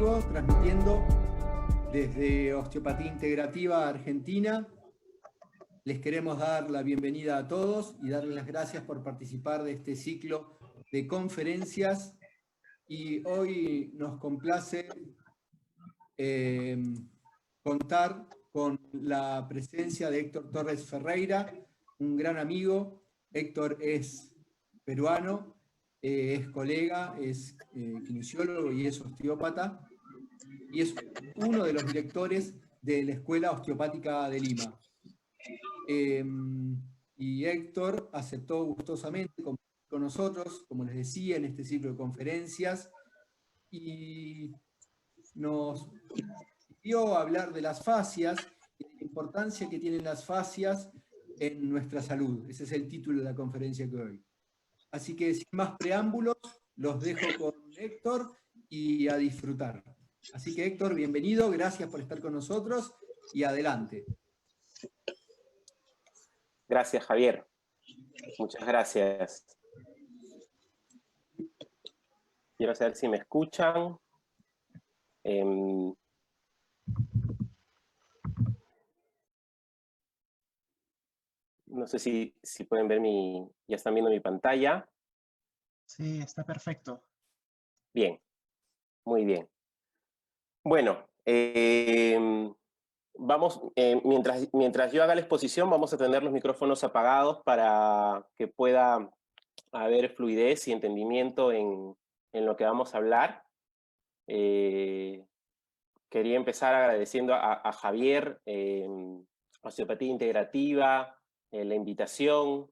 vivo, transmitiendo desde Osteopatía Integrativa Argentina. Les queremos dar la bienvenida a todos y darles las gracias por participar de este ciclo de conferencias. Y hoy nos complace contar con la presencia de Héctor Torres Ferreira, un gran amigo. Héctor es peruano, es colega, es kinesiólogo y es osteópata, y es uno de los directores de la Escuela Osteopática de Lima. Y Héctor aceptó gustosamente con nosotros, como les decía, en este ciclo de conferencias, y nos pidió hablar de las fascias y de la importancia que tienen las fascias en nuestra salud. Ese es el título de la conferencia de hoy. Así que sin más preámbulos, los dejo con Héctor y a disfrutar. Así que Héctor, bienvenido, gracias por estar con nosotros y adelante. Gracias, Javier. Muchas gracias. Quiero saber si me escuchan. No sé si pueden ver ya están viendo mi pantalla. Sí, está perfecto. Bien, muy bien. Bueno, vamos, mientras yo haga la exposición, vamos a tener los micrófonos apagados para que pueda haber fluidez y entendimiento en lo que vamos a hablar. Quería empezar agradeciendo a Javier, Osteopatía Integrativa, la invitación.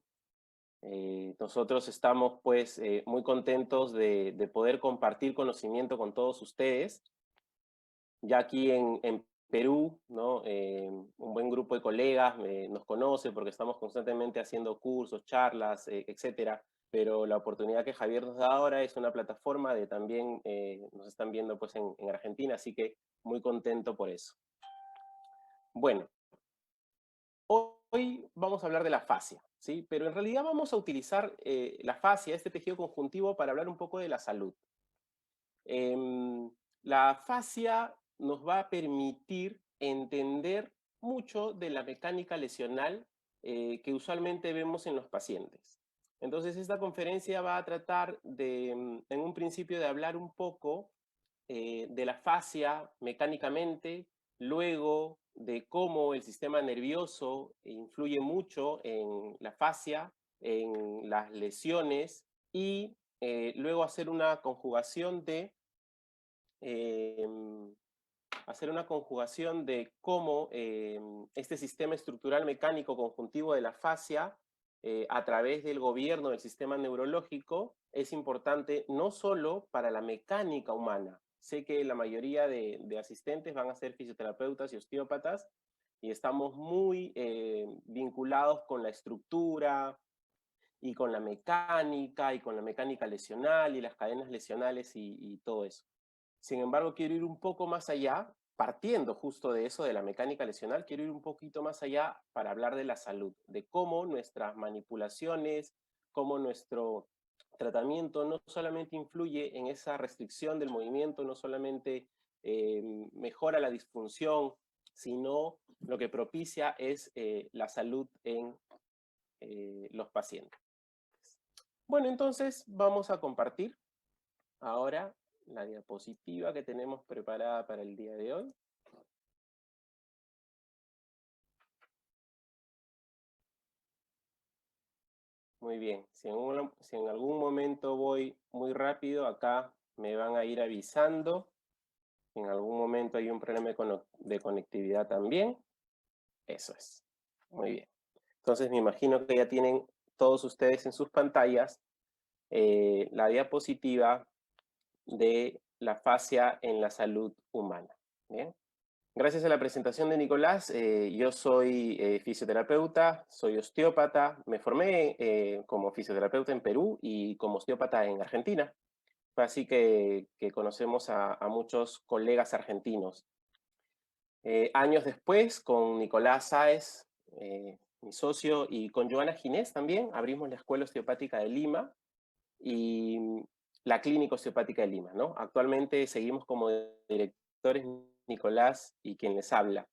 Nosotros estamos pues muy contentos de poder compartir conocimiento con todos ustedes. Ya aquí en Perú, ¿no? Un buen grupo de colegas nos conoce porque estamos constantemente haciendo cursos, charlas, etcétera. Pero la oportunidad que Javier nos da ahora es una plataforma de también, nos están viendo pues en Argentina, así que muy contento por eso. Bueno, hoy vamos a hablar de la fascia, ¿sí? Pero en realidad vamos a utilizar la fascia, este tejido conjuntivo, para hablar un poco de la salud. La fascia nos va a permitir entender mucho de la mecánica lesional que usualmente vemos en los pacientes. Entonces, esta conferencia va a tratar en un principio, de hablar un poco de la fascia mecánicamente, luego de cómo el sistema nervioso influye mucho en la fascia, en las lesiones, y luego hacer una conjugación de cómo este sistema estructural mecánico conjuntivo de la fascia, a través del gobierno del sistema neurológico, es importante no solo para la mecánica humana. Sé que la mayoría de asistentes van a ser fisioterapeutas y osteópatas, y estamos muy vinculados con la estructura, y con la mecánica lesional, y las cadenas lesionales y todo eso. Sin embargo, quiero ir un poco más allá, partiendo justo de eso, de la mecánica lesional, quiero ir un poquito más allá para hablar de la salud, de cómo nuestras manipulaciones, cómo nuestro tratamiento no solamente influye en esa restricción del movimiento, no solamente mejora la disfunción, sino lo que propicia es la salud en los pacientes. Bueno, entonces vamos a compartir ahora la diapositiva que tenemos preparada para el día de hoy. Muy bien, si en algún momento voy muy rápido, acá me van a ir avisando. En algún momento hay un problema de conectividad también. Eso es. Muy bien. Entonces me imagino que ya tienen todos ustedes en sus pantallas la diapositiva de la fascia en la salud humana. Bien. Gracias a la presentación de Nicolás, yo soy fisioterapeuta, soy osteópata, me formé como fisioterapeuta en Perú y como osteópata en Argentina. Así que conocemos a muchos colegas argentinos. Años después, con Nicolás Sáez, mi socio, y con Joana Ginés también, abrimos la Escuela Osteopática de Lima, y la Clínica Osteopática de Lima, ¿no? Actualmente seguimos como directores Nicolás y quien les habla.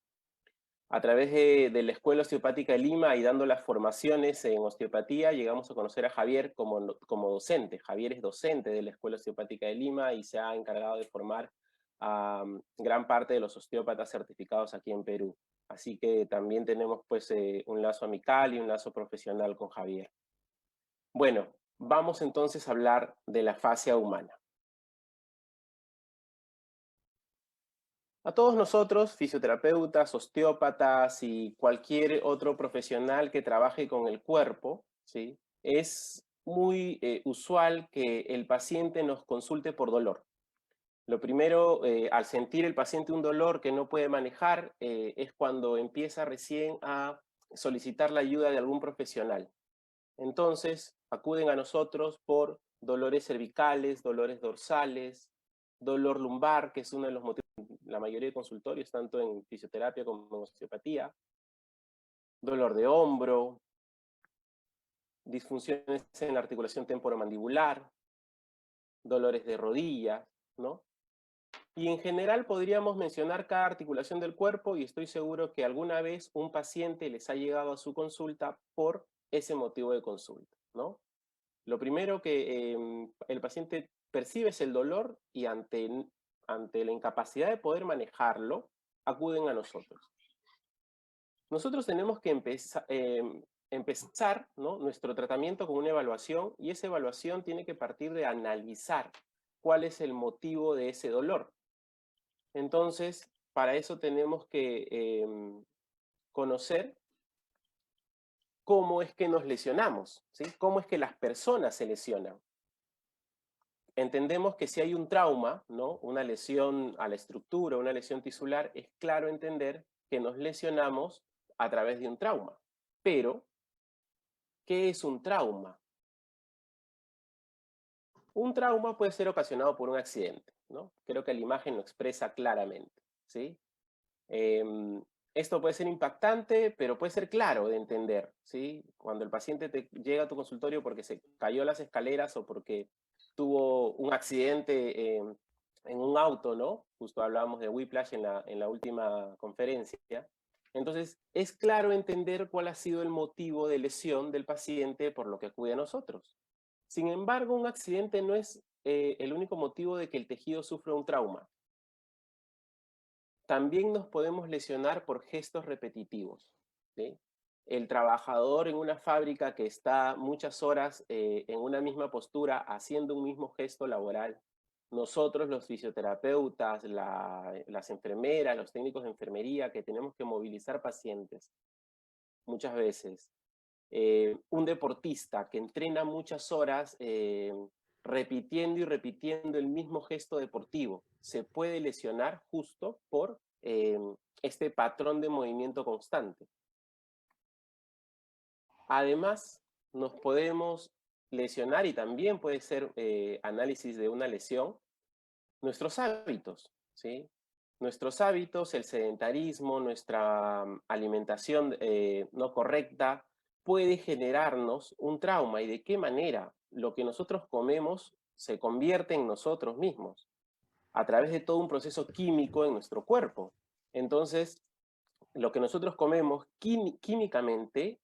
A través de la Escuela Osteopática de Lima y dando las formaciones en osteopatía, llegamos a conocer a Javier como docente. Javier es docente de la Escuela Osteopática de Lima y se ha encargado de formar a gran parte de los osteópatas certificados aquí en Perú. Así que también tenemos pues un lazo amical y un lazo profesional con Javier. Bueno, vamos entonces a hablar de la fascia humana. A todos nosotros, fisioterapeutas, osteópatas y cualquier otro profesional que trabaje con el cuerpo, ¿sí? Es muy usual que el paciente nos consulte por dolor. Lo primero, al sentir el paciente un dolor que no puede manejar, es cuando empieza recién a solicitar la ayuda de algún profesional. Entonces, acuden a nosotros por dolores cervicales, dolores dorsales, dolor lumbar, que es uno de los motivos de la mayoría de consultorios, tanto en fisioterapia como en osteopatía, dolor de hombro, disfunciones en la articulación temporomandibular, dolores de rodillas, ¿no? Y en general podríamos mencionar cada articulación del cuerpo y estoy seguro que alguna vez un paciente les ha llegado a su consulta por ese motivo de consulta, ¿no? Lo primero que el paciente percibe es el dolor y ante la incapacidad de poder manejarlo, acuden a nosotros. Nosotros tenemos que empezar, ¿no?, nuestro tratamiento con una evaluación y esa evaluación tiene que partir de analizar cuál es el motivo de ese dolor. Entonces, para eso tenemos que conocer cómo es que nos lesionamos, ¿sí? Cómo es que las personas se lesionan. Entendemos que si hay un trauma, ¿no?, una lesión a la estructura, una lesión tisular, es claro entender que nos lesionamos a través de un trauma. Pero, ¿qué es un trauma? Un trauma puede ser ocasionado por un accidente, ¿no? Creo que la imagen lo expresa claramente, ¿sí? Esto puede ser impactante, pero puede ser claro de entender, ¿sí? Cuando el paciente llega a tu consultorio porque se cayó las escaleras o porque tuvo un accidente en un auto, ¿no? Justo hablábamos de whiplash en la última conferencia. Entonces, es claro entender cuál ha sido el motivo de lesión del paciente por lo que acude a nosotros. Sin embargo, un accidente no es el único motivo de que el tejido sufra un trauma. También nos podemos lesionar por gestos repetitivos, ¿sí? El trabajador en una fábrica que está muchas horas en una misma postura haciendo un mismo gesto laboral. Nosotros los fisioterapeutas, las enfermeras, los técnicos de enfermería que tenemos que movilizar pacientes muchas veces. Un deportista que entrena muchas horas repitiendo y repitiendo el mismo gesto deportivo se puede lesionar justo por este patrón de movimiento constante. Además, nos podemos lesionar, y también puede ser análisis de una lesión, nuestros hábitos, ¿sí? Nuestros hábitos, el sedentarismo, nuestra alimentación no correcta, puede generarnos un trauma. ¿Y de qué manera? Lo que nosotros comemos se convierte en nosotros mismos, a través de todo un proceso químico en nuestro cuerpo. Entonces, lo que nosotros comemos químicamente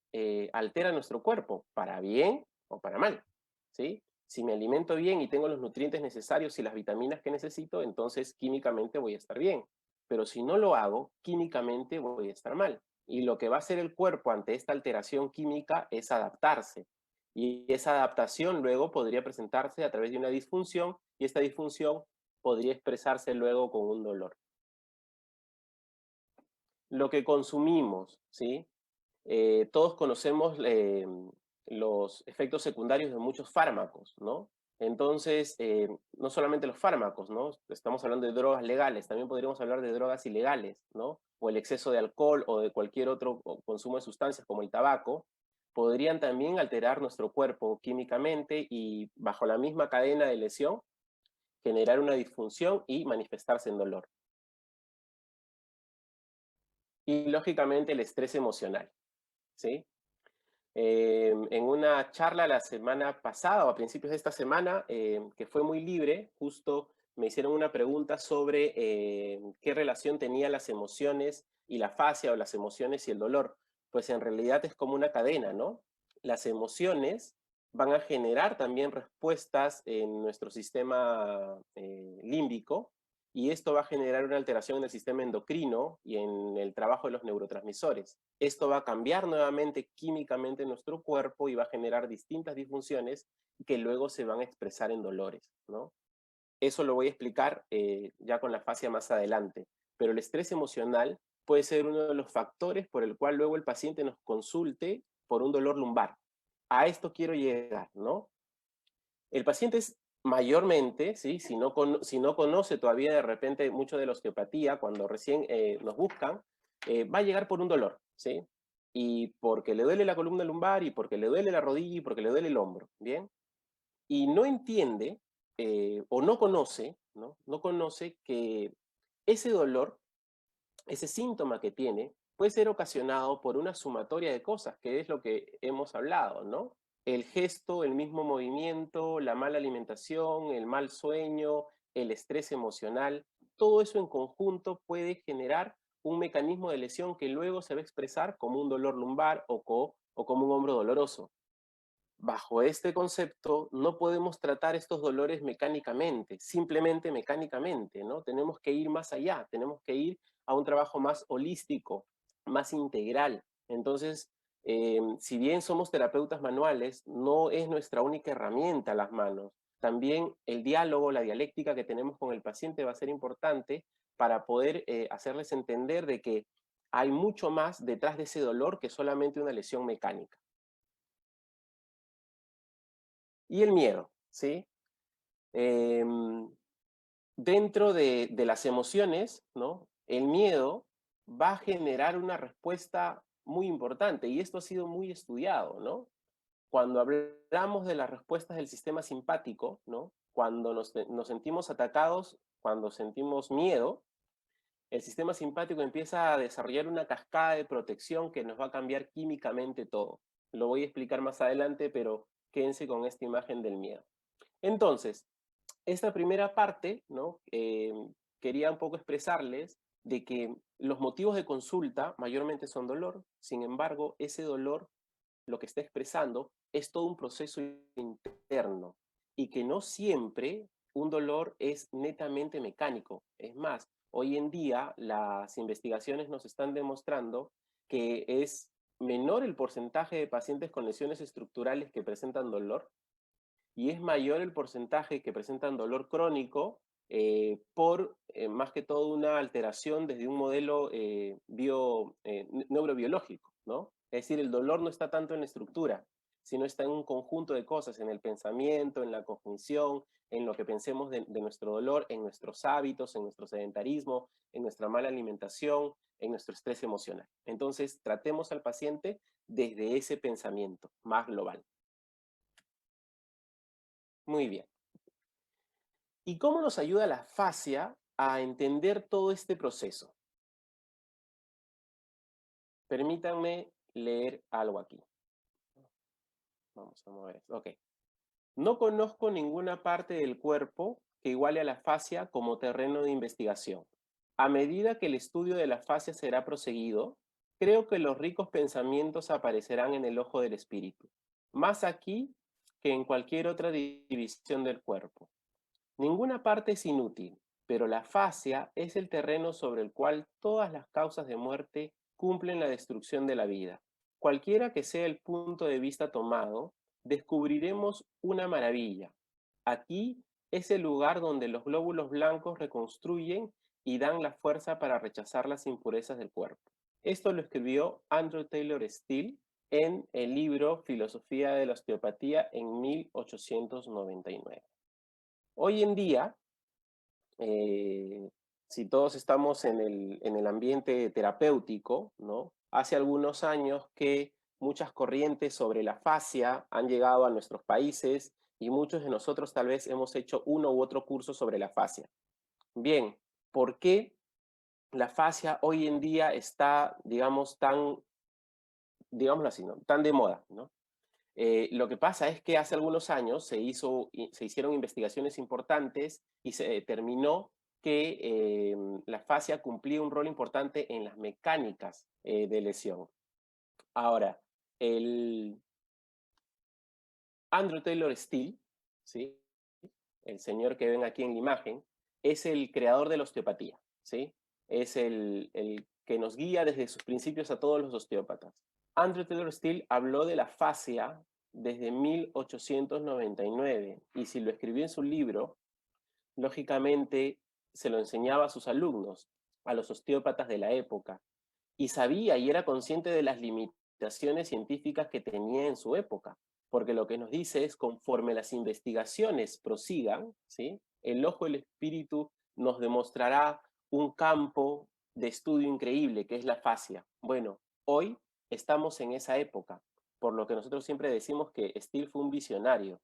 altera nuestro cuerpo, para bien o para mal, ¿sí? Si me alimento bien y tengo los nutrientes necesarios y las vitaminas que necesito, entonces químicamente voy a estar bien. Pero si no lo hago, químicamente voy a estar mal. Y lo que va a hacer el cuerpo ante esta alteración química es adaptarse. Y esa adaptación luego podría presentarse a través de una disfunción, y esta disfunción podría expresarse luego con un dolor. Lo que consumimos, ¿sí? Todos conocemos los efectos secundarios de muchos fármacos, ¿no? Entonces, no solamente los fármacos, ¿no? Estamos hablando de drogas legales, también podríamos hablar de drogas ilegales, ¿no? O el exceso de alcohol o de cualquier otro consumo de sustancias como el tabaco, podrían también alterar nuestro cuerpo químicamente y bajo la misma cadena de lesión, generar una disfunción y manifestarse en dolor. Y lógicamente el estrés emocional, ¿sí? En una charla la semana pasada o a principios de esta semana, que fue muy libre, justo me hicieron una pregunta sobre qué relación tenían las emociones y la fascia, o las emociones y el dolor. Pues en realidad es como una cadena, ¿no? Las emociones van a generar también respuestas en nuestro sistema límbico, y esto va a generar una alteración en el sistema endocrino y en el trabajo de los neurotransmisores. Esto va a cambiar nuevamente químicamente nuestro cuerpo y va a generar distintas disfunciones que luego se van a expresar en dolores, ¿no? Eso lo voy a explicar ya con la fascia más adelante, pero el estrés emocional puede ser uno de los factores por el cual luego el paciente nos consulte por un dolor lumbar. A esto quiero llegar, ¿no? El paciente es mayormente, ¿sí? Si no conoce todavía de repente mucho de la osteopatía, cuando recién nos buscan, va a llegar por un dolor, ¿sí? Y porque le duele la columna lumbar, y porque le duele la rodilla, y porque le duele el hombro, ¿bien? Y no entiende, o no conoce, ¿no? No conoce que ese dolor, ese síntoma que tiene, puede ser ocasionado por una sumatoria de cosas, que es lo que hemos hablado, ¿no? El gesto, el mismo movimiento, la mala alimentación, el mal sueño, el estrés emocional, todo eso en conjunto puede generar un mecanismo de lesión que luego se va a expresar como un dolor lumbar o como un hombro doloroso. Bajo este concepto, no podemos tratar estos dolores mecánicamente, simplemente mecánicamente, ¿no? Tenemos que ir más allá, tenemos que ir a un trabajo más holístico, más integral. Entonces, si bien somos terapeutas manuales, no es nuestra única herramienta las manos. También el diálogo, la dialéctica que tenemos con el paciente va a ser importante para poder hacerles entender de que hay mucho más detrás de ese dolor que solamente una lesión mecánica. Y el miedo, ¿sí? Dentro de las emociones, ¿no? El miedo va a generar una respuesta muy importante, y esto ha sido muy estudiado, ¿no? Cuando hablamos de las respuestas del sistema simpático, ¿no? Cuando nos sentimos atacados, cuando sentimos miedo, el sistema simpático empieza a desarrollar una cascada de protección que nos va a cambiar químicamente todo. Lo voy a explicar más adelante, pero quédense con esta imagen del miedo. Entonces, esta primera parte, ¿no? Quería un poco expresarles de que los motivos de consulta mayormente son dolor. Sin embargo, ese dolor, lo que está expresando, es todo un proceso interno, y que no siempre un dolor es netamente mecánico. Es más, hoy en día las investigaciones nos están demostrando que es menor el porcentaje de pacientes con lesiones estructurales que presentan dolor, y es mayor el porcentaje que presentan dolor crónico por más que todo una alteración desde un modelo neurobiológico, ¿no? Es decir, el dolor no está tanto en la estructura, sino está en un conjunto de cosas, en el pensamiento, en la cognición, en lo que pensemos de nuestro dolor, en nuestros hábitos, en nuestro sedentarismo, en nuestra mala alimentación, en nuestro estrés emocional. Entonces, tratemos al paciente desde ese pensamiento más global. Muy bien. ¿Y cómo nos ayuda la fascia a entender todo este proceso? Permítanme leer algo aquí. Vamos a mover esto. Ok. No conozco ninguna parte del cuerpo que iguale a la fascia como terreno de investigación. A medida que el estudio de la fascia será proseguido, creo que los ricos pensamientos aparecerán en el ojo del espíritu, más aquí que en cualquier otra división del cuerpo. Ninguna parte es inútil, pero la fascia es el terreno sobre el cual todas las causas de muerte cumplen la destrucción de la vida. Cualquiera que sea el punto de vista tomado, descubriremos una maravilla. Aquí es el lugar donde los glóbulos blancos reconstruyen y dan la fuerza para rechazar las impurezas del cuerpo. Esto lo escribió Andrew Taylor Still en el libro Filosofía de la Osteopatía en 1899. Hoy en día, si todos estamos en el ambiente terapéutico, ¿no? Hace algunos años que muchas corrientes sobre la fascia han llegado a nuestros países, y muchos de nosotros tal vez hemos hecho uno u otro curso sobre la fascia. Bien, ¿por qué la fascia hoy en día está, digamos, tan digámoslo así, ¿no? Tan de moda, ¿no? Lo que pasa es que hace algunos años se hicieron investigaciones importantes y se determinó que la fascia cumplía un rol importante en las mecánicas de lesión. Ahora, el Andrew Taylor Still, ¿sí? El señor que ven aquí en la imagen, es el creador de la osteopatía, ¿sí? Es el que nos guía desde sus principios a todos los osteópatas. Andrew Taylor Still habló de la fascia desde 1899 y si lo escribió en su libro, lógicamente se lo enseñaba a sus alumnos, a los osteópatas de la época, y sabía y era consciente de las limitaciones científicas que tenía en su época, porque lo que nos dice es, conforme las investigaciones prosigan, ¿sí? El ojo del espíritu nos demostrará un campo de estudio increíble, que es la fascia. Bueno, hoy estamos en esa época, por lo que nosotros siempre decimos que Still fue un visionario.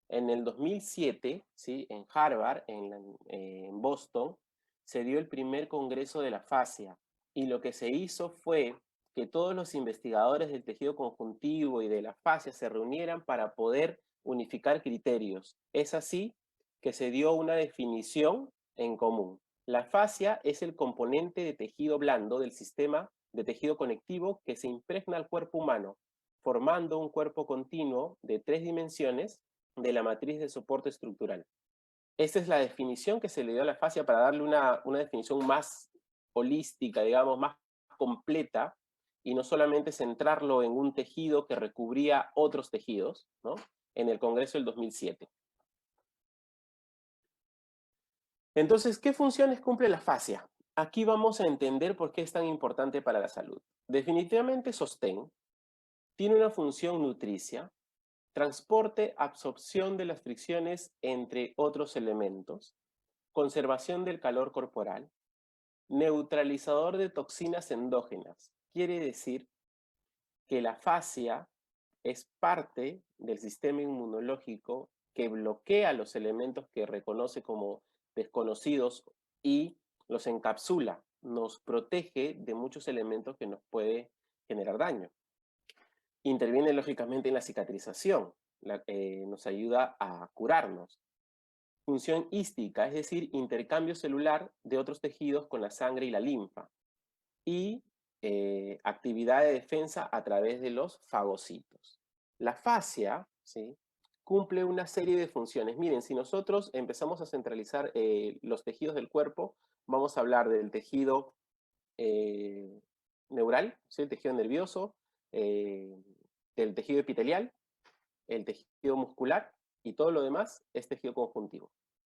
En el 2007, ¿sí? En Harvard, en Boston, se dio el primer congreso de la fascia, y lo que se hizo fue que todos los investigadores del tejido conjuntivo y de la fascia se reunieran para poder unificar criterios. Es así que se dio una definición en común. La fascia es el componente de tejido blando del sistema de tejido conectivo que se impregna al cuerpo humano, formando un cuerpo continuo de 3 dimensiones de la matriz de soporte estructural. Esta es la definición que se le dio a la fascia para darle una definición más holística, digamos, más completa, y no solamente centrarlo en un tejido que recubría otros tejidos, ¿no? En el Congreso del 2007. Entonces, ¿qué funciones cumple la fascia? Aquí vamos a entender por qué es tan importante para la salud. Definitivamente sostén, tiene una función nutricia, transporte, absorción de las fricciones entre otros elementos, conservación del calor corporal, neutralizador de toxinas endógenas. Quiere decir que la fascia es parte del sistema inmunológico que bloquea los elementos que reconoce como desconocidos y los encapsula, nos protege de muchos elementos que nos puede generar daño. Interviene lógicamente en la cicatrización, nos ayuda a curarnos. Función hística, es decir, intercambio celular de otros tejidos con la sangre y la linfa. Y actividad de defensa a través de los fagocitos. La fascia, ¿sí? Cumple una serie de funciones. Miren, si nosotros empezamos a centralizar los tejidos del cuerpo, vamos a hablar del tejido neural, ¿sí? El tejido nervioso, del tejido epitelial, el tejido muscular, y todo lo demás es tejido conjuntivo.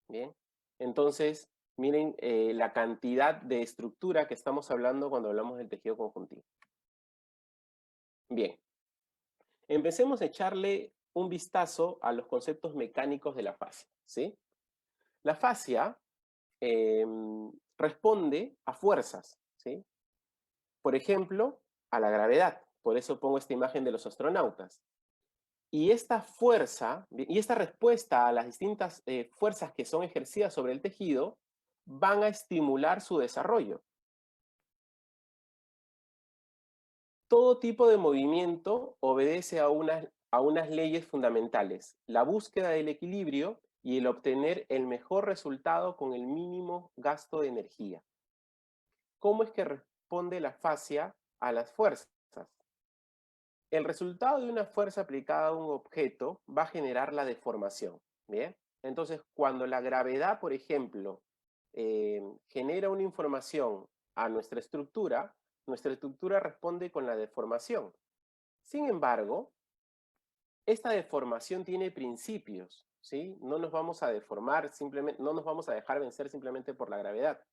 Bien, entonces miren la cantidad de estructura que estamos hablando cuando hablamos del tejido conjuntivo. Bien, empecemos a echarle un vistazo a los conceptos mecánicos de la fascia, ¿sí? La fascia responde a fuerzas, ¿sí? Por ejemplo, a la gravedad. Por eso pongo esta imagen de los astronautas. Y esta fuerza, y esta respuesta a las distintas fuerzas que son ejercidas sobre el tejido, van a estimular su desarrollo. Todo tipo de movimiento obedece a unas leyes fundamentales: la búsqueda del equilibrio y el obtener el mejor resultado con el mínimo gasto de energía. ¿Cómo es que responde la fascia a las fuerzas? El resultado de una fuerza aplicada a un objeto va a generar la deformación, ¿bien? Entonces, cuando la gravedad, por ejemplo, genera una información a nuestra estructura responde con la deformación. Sin embargo, esta deformación tiene principios, ¿sí? No nos vamos a deformar simplemente, no nos vamos a dejar vencer simplemente por la gravedad.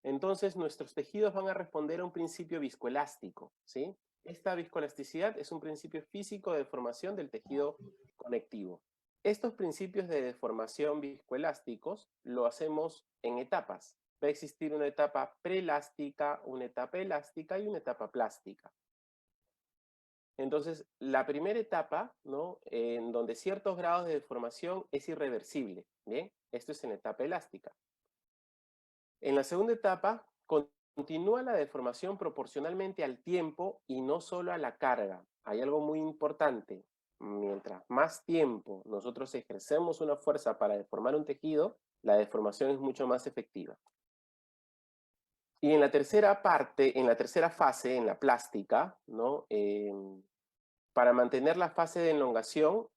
Entonces, nuestros tejidos van a responder a un principio viscoelástico, ¿sí? Esta viscoelasticidad es un principio físico de deformación del tejido conectivo. Estos principios de deformación viscoelásticos lo hacemos en etapas. Va a existir una etapa preelástica, una etapa elástica y una etapa plástica. Entonces, la primera etapa, ¿no? En donde ciertos grados de deformación es irreversible, ¿bien? Esto es en etapa elástica. En la segunda etapa continúa la deformación proporcionalmente al tiempo y no solo a la carga. Hay algo muy importante. Mientras más tiempo nosotros ejercemos una fuerza para deformar un tejido, la deformación es mucho más efectiva. Y en la tercera parte, en la tercera fase, en la plástica, ¿no? Para mantener la fase de elongación,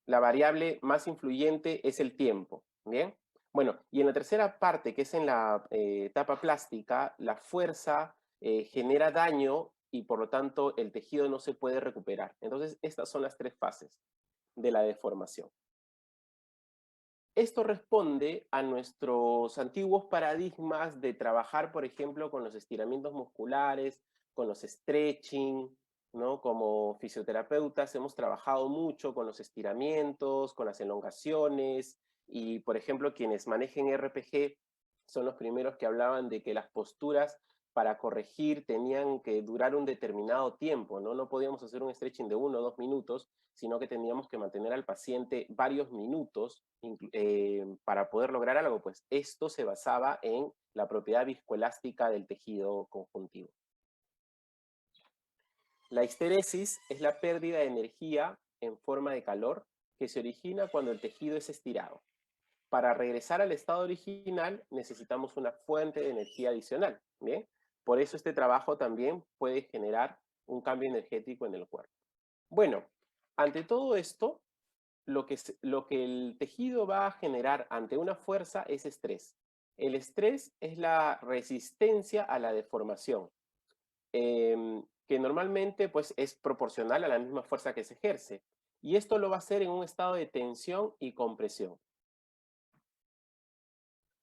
la variable más influyente es el tiempo, ¿bien? Bueno, y en la tercera parte, que es en la etapa plástica, la fuerza genera daño y por lo tanto el tejido no se puede recuperar. Entonces, estas son las tres fases de la deformación. Esto responde a nuestros antiguos paradigmas de trabajar, por ejemplo, con los estiramientos musculares, con los stretching, ¿no? Como fisioterapeutas hemos trabajado mucho con los estiramientos, con las elongaciones, y por ejemplo, quienes manejen RPG son los primeros que hablaban de que las posturas para corregir tenían que durar un determinado tiempo, ¿no? No podíamos hacer un stretching de 1 o 2 minutos, sino que teníamos que mantener al paciente varios minutos para poder lograr algo. Pues esto se basaba en la propiedad viscoelástica del tejido conjuntivo. La histeresis es la pérdida de energía en forma de calor que se origina cuando el tejido es estirado. Para regresar al estado original necesitamos una fuente de energía adicional, ¿bien? Por eso este trabajo también puede generar un cambio energético en el cuerpo. Bueno, ante todo esto, lo que el tejido va a generar ante una fuerza es estrés. El estrés es la resistencia a la deformación, que normalmente pues, es proporcional a la misma fuerza que se ejerce. Y esto lo va a hacer en un estado de tensión y compresión.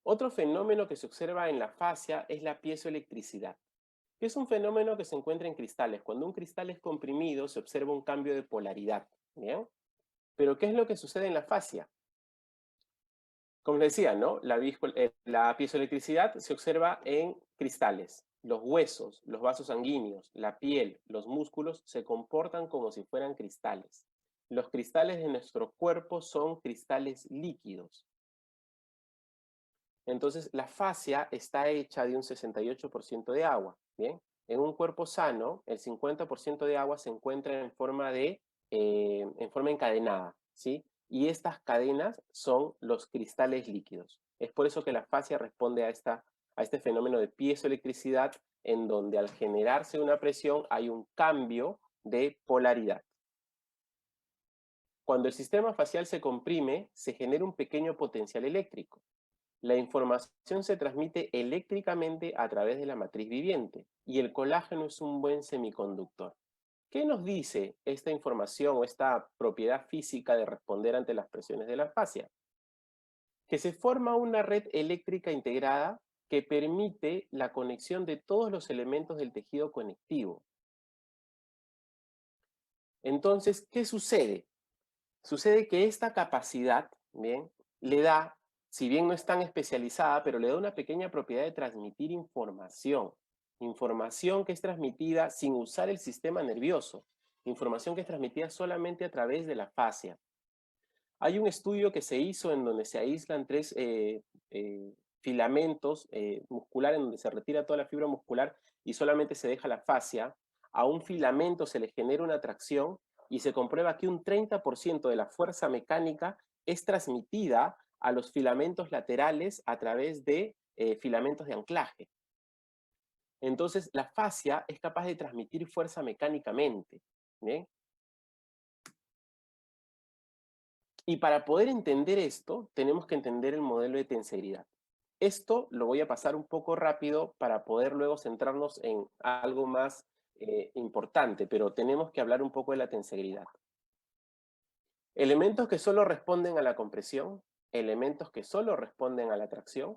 Otro fenómeno que se observa en la fascia es la piezoelectricidad, que es un fenómeno que se encuentra en cristales. Cuando un cristal es comprimido, se observa un cambio de polaridad, ¿bien? Pero ¿qué es lo que sucede en la fascia? Como les decía, ¿no? La piezoelectricidad se observa en cristales. Los huesos, los vasos sanguíneos, la piel, los músculos se comportan como si fueran cristales. Los cristales de nuestro cuerpo son cristales líquidos. Entonces, la fascia está hecha de un 68% de agua, ¿bien? En un cuerpo sano, el 50% de agua se encuentra en forma encadenada, ¿sí? Y estas cadenas son los cristales líquidos. Es por eso que la fascia responde a este fenómeno de piezoelectricidad, en donde al generarse una presión hay un cambio de polaridad. Cuando el sistema facial se comprime, se genera un pequeño potencial eléctrico. La información se transmite eléctricamente a través de la matriz viviente y el colágeno es un buen semiconductor. ¿Qué nos dice esta información o esta propiedad física de responder ante las presiones de la fascia? Que se forma una red eléctrica integrada que permite la conexión de todos los elementos del tejido conectivo. Entonces, ¿qué sucede? Sucede que esta capacidad, ¿bien?, le da, si bien no es tan especializada, pero le da una pequeña propiedad de transmitir información. Información que es transmitida sin usar el sistema nervioso. Información que es transmitida solamente a través de la fascia. Hay un estudio que se hizo en donde se aíslan 3 filamentos musculares, en donde se retira toda la fibra muscular y solamente se deja la fascia. A un filamento se le genera una tracción y se comprueba que un 30% de la fuerza mecánica es transmitida a los filamentos laterales a través de filamentos de anclaje. Entonces, la fascia es capaz de transmitir fuerza mecánicamente, ¿bien? Y para poder entender esto, tenemos que entender el modelo de tensegridad. Esto lo voy a pasar un poco rápido para poder luego centrarnos en algo más importante, pero tenemos que hablar un poco de la tensegridad. Elementos que solo responden a la compresión, elementos que solo responden a la tracción.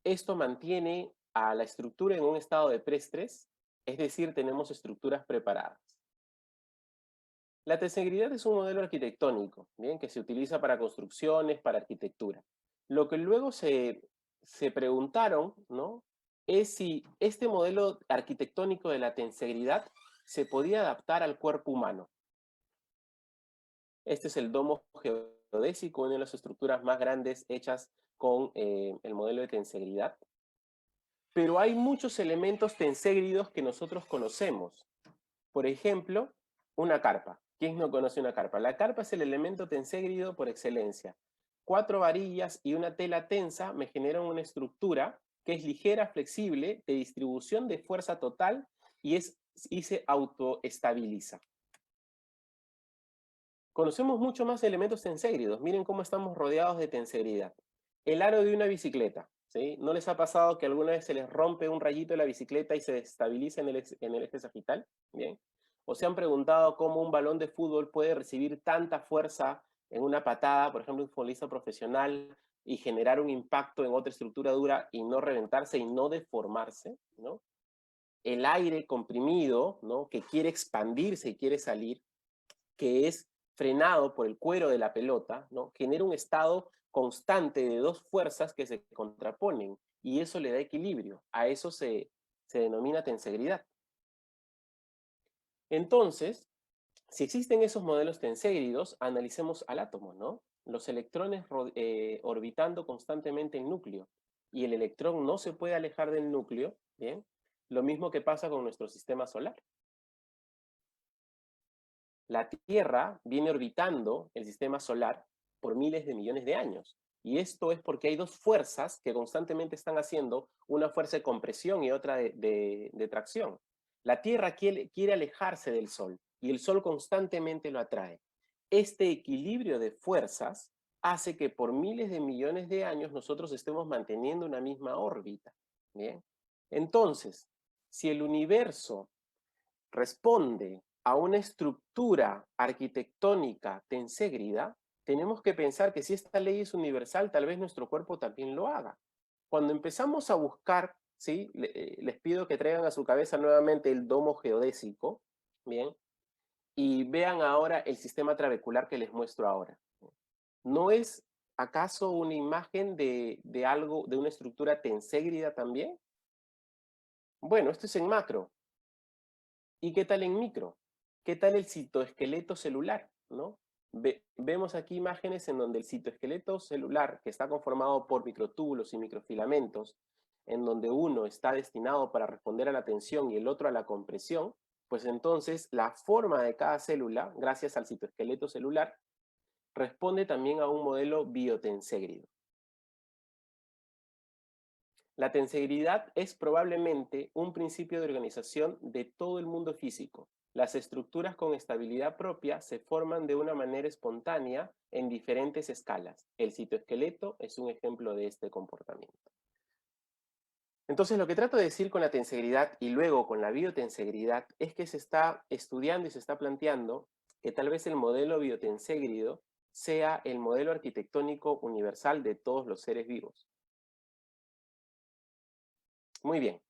Esto mantiene a la estructura en un estado de preestrés, es decir, tenemos estructuras preparadas. La tensegridad es un modelo arquitectónico, ¿bien?, que se utiliza para construcciones, para arquitectura. Lo que luego se preguntaron, ¿no?, es si este modelo arquitectónico de la tensegridad se podía adaptar al cuerpo humano. Este es el domo geodésico, una de las estructuras más grandes hechas con el modelo de tensegridad. Pero hay muchos elementos tenségridos que nosotros conocemos. Por ejemplo, una carpa. ¿Quién no conoce una carpa? La carpa es el elemento tenségrido por excelencia. 4 varillas y una tela tensa me generan una estructura que es ligera, flexible, de distribución de fuerza total y se autoestabiliza. Conocemos mucho más elementos tenségridos. Miren cómo estamos rodeados de tensegridad. El aro de una bicicleta. ¿Sí? ¿No les ha pasado que alguna vez se les rompe un rayito de la bicicleta y se estabiliza en el eje sagital? Bien. ¿O se han preguntado cómo un balón de fútbol puede recibir tanta fuerza en una patada, por ejemplo, un futbolista profesional, y generar un impacto en otra estructura dura y no reventarse y no deformarse, ¿no? El aire comprimido, ¿no? Que quiere expandirse y quiere salir, que es frenado por el cuero de la pelota, ¿no? Genera un estado constante de dos fuerzas que se contraponen y eso le da equilibrio. A eso se denomina tensegridad. Entonces, si existen esos modelos tenségridos, analicemos al átomo, ¿no? Los electrones orbitando constantemente el núcleo y el electrón no se puede alejar del núcleo, ¿bien? Lo mismo que pasa con nuestro sistema solar. La Tierra viene orbitando el sistema solar por miles de millones de años. Y esto es porque hay dos fuerzas que constantemente están haciendo, una fuerza de compresión y otra de tracción. La Tierra quiere alejarse del Sol y el Sol constantemente lo atrae. Este equilibrio de fuerzas hace que por miles de millones de años nosotros estemos manteniendo una misma órbita. ¿Bien? Entonces, si el universo responde a una estructura arquitectónica tenségrida, tenemos que pensar que si esta ley es universal, tal vez nuestro cuerpo también lo haga. Cuando empezamos a buscar, ¿sí? Les pido que traigan a su cabeza nuevamente el domo geodésico, ¿bien? Y vean ahora el sistema trabecular que les muestro ahora. ¿No es acaso una imagen de algo, de una estructura tenségrida también? Bueno, esto es en macro. ¿Y qué tal en micro? ¿Qué tal el citoesqueleto celular? ¿No? Vemos aquí imágenes en donde el citoesqueleto celular, que está conformado por microtúbulos y microfilamentos, en donde uno está destinado para responder a la tensión y el otro a la compresión, pues entonces la forma de cada célula, gracias al citoesqueleto celular, responde también a un modelo biotenségrido. La tensegridad es probablemente un principio de organización de todo el mundo físico. Las estructuras con estabilidad propia se forman de una manera espontánea en diferentes escalas. El citoesqueleto es un ejemplo de este comportamiento. Entonces, lo que trato de decir con la tensegridad y luego con la biotensegridad es que se está estudiando y se está planteando que tal vez el modelo biotenségrido sea el modelo arquitectónico universal de todos los seres vivos. Muy bien,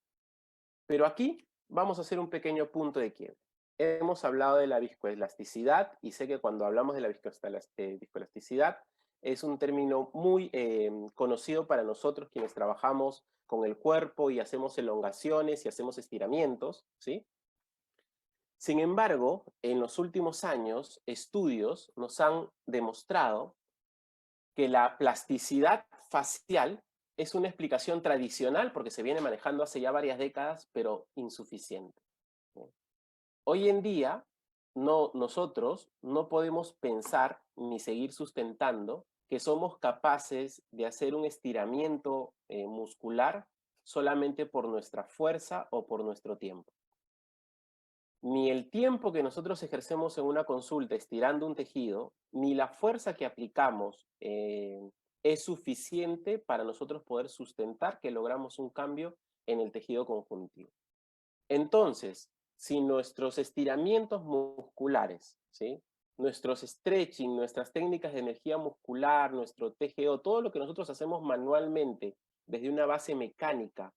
pero aquí vamos a hacer un pequeño punto de quiebre. Hemos hablado de la viscoelasticidad y sé que cuando hablamos de la viscoelasticidad es un término muy conocido para nosotros quienes trabajamos con el cuerpo y hacemos elongaciones y hacemos estiramientos, ¿sí? Sin embargo, en los últimos años, estudios nos han demostrado que la plasticidad facial es una explicación tradicional porque se viene manejando hace ya varias décadas, pero insuficiente. Hoy en día, nosotros no podemos pensar ni seguir sustentando que somos capaces de hacer un estiramiento muscular solamente por nuestra fuerza o por nuestro tiempo. Ni el tiempo que nosotros ejercemos en una consulta estirando un tejido, ni la fuerza que aplicamos es suficiente para nosotros poder sustentar que logramos un cambio en el tejido conjuntivo. Entonces, si nuestros estiramientos musculares, ¿sí? Nuestros stretching, nuestras técnicas de energía muscular, nuestro TGO, todo lo que nosotros hacemos manualmente desde una base mecánica,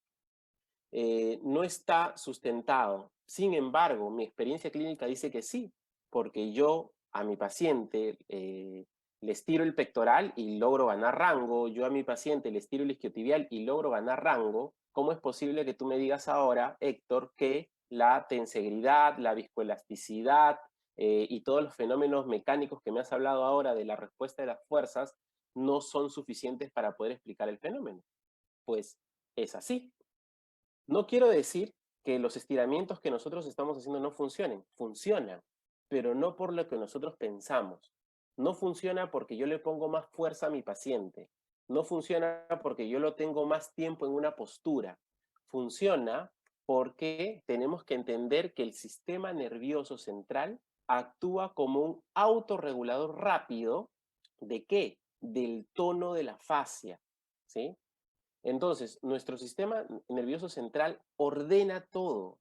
no está sustentado. Sin embargo, mi experiencia clínica dice que sí, porque yo a mi paciente le estiro el pectoral y logro ganar rango, yo a mi paciente le estiro el isquiotibial y logro ganar rango. ¿Cómo es posible que tú me digas ahora, Héctor, que la tensegridad, la viscoelasticidad y todos los fenómenos mecánicos que me has hablado ahora de la respuesta de las fuerzas no son suficientes para poder explicar el fenómeno? Pues es así. No quiero decir que los estiramientos que nosotros estamos haciendo no funcionen. Funcionan, pero no por lo que nosotros pensamos. No funciona porque yo le pongo más fuerza a mi paciente. No funciona porque yo lo tengo más tiempo en una postura. Funciona porque tenemos que entender que el sistema nervioso central actúa como un autorregulador rápido. ¿De qué? Del tono de la fascia, ¿sí? Entonces, nuestro sistema nervioso central ordena todo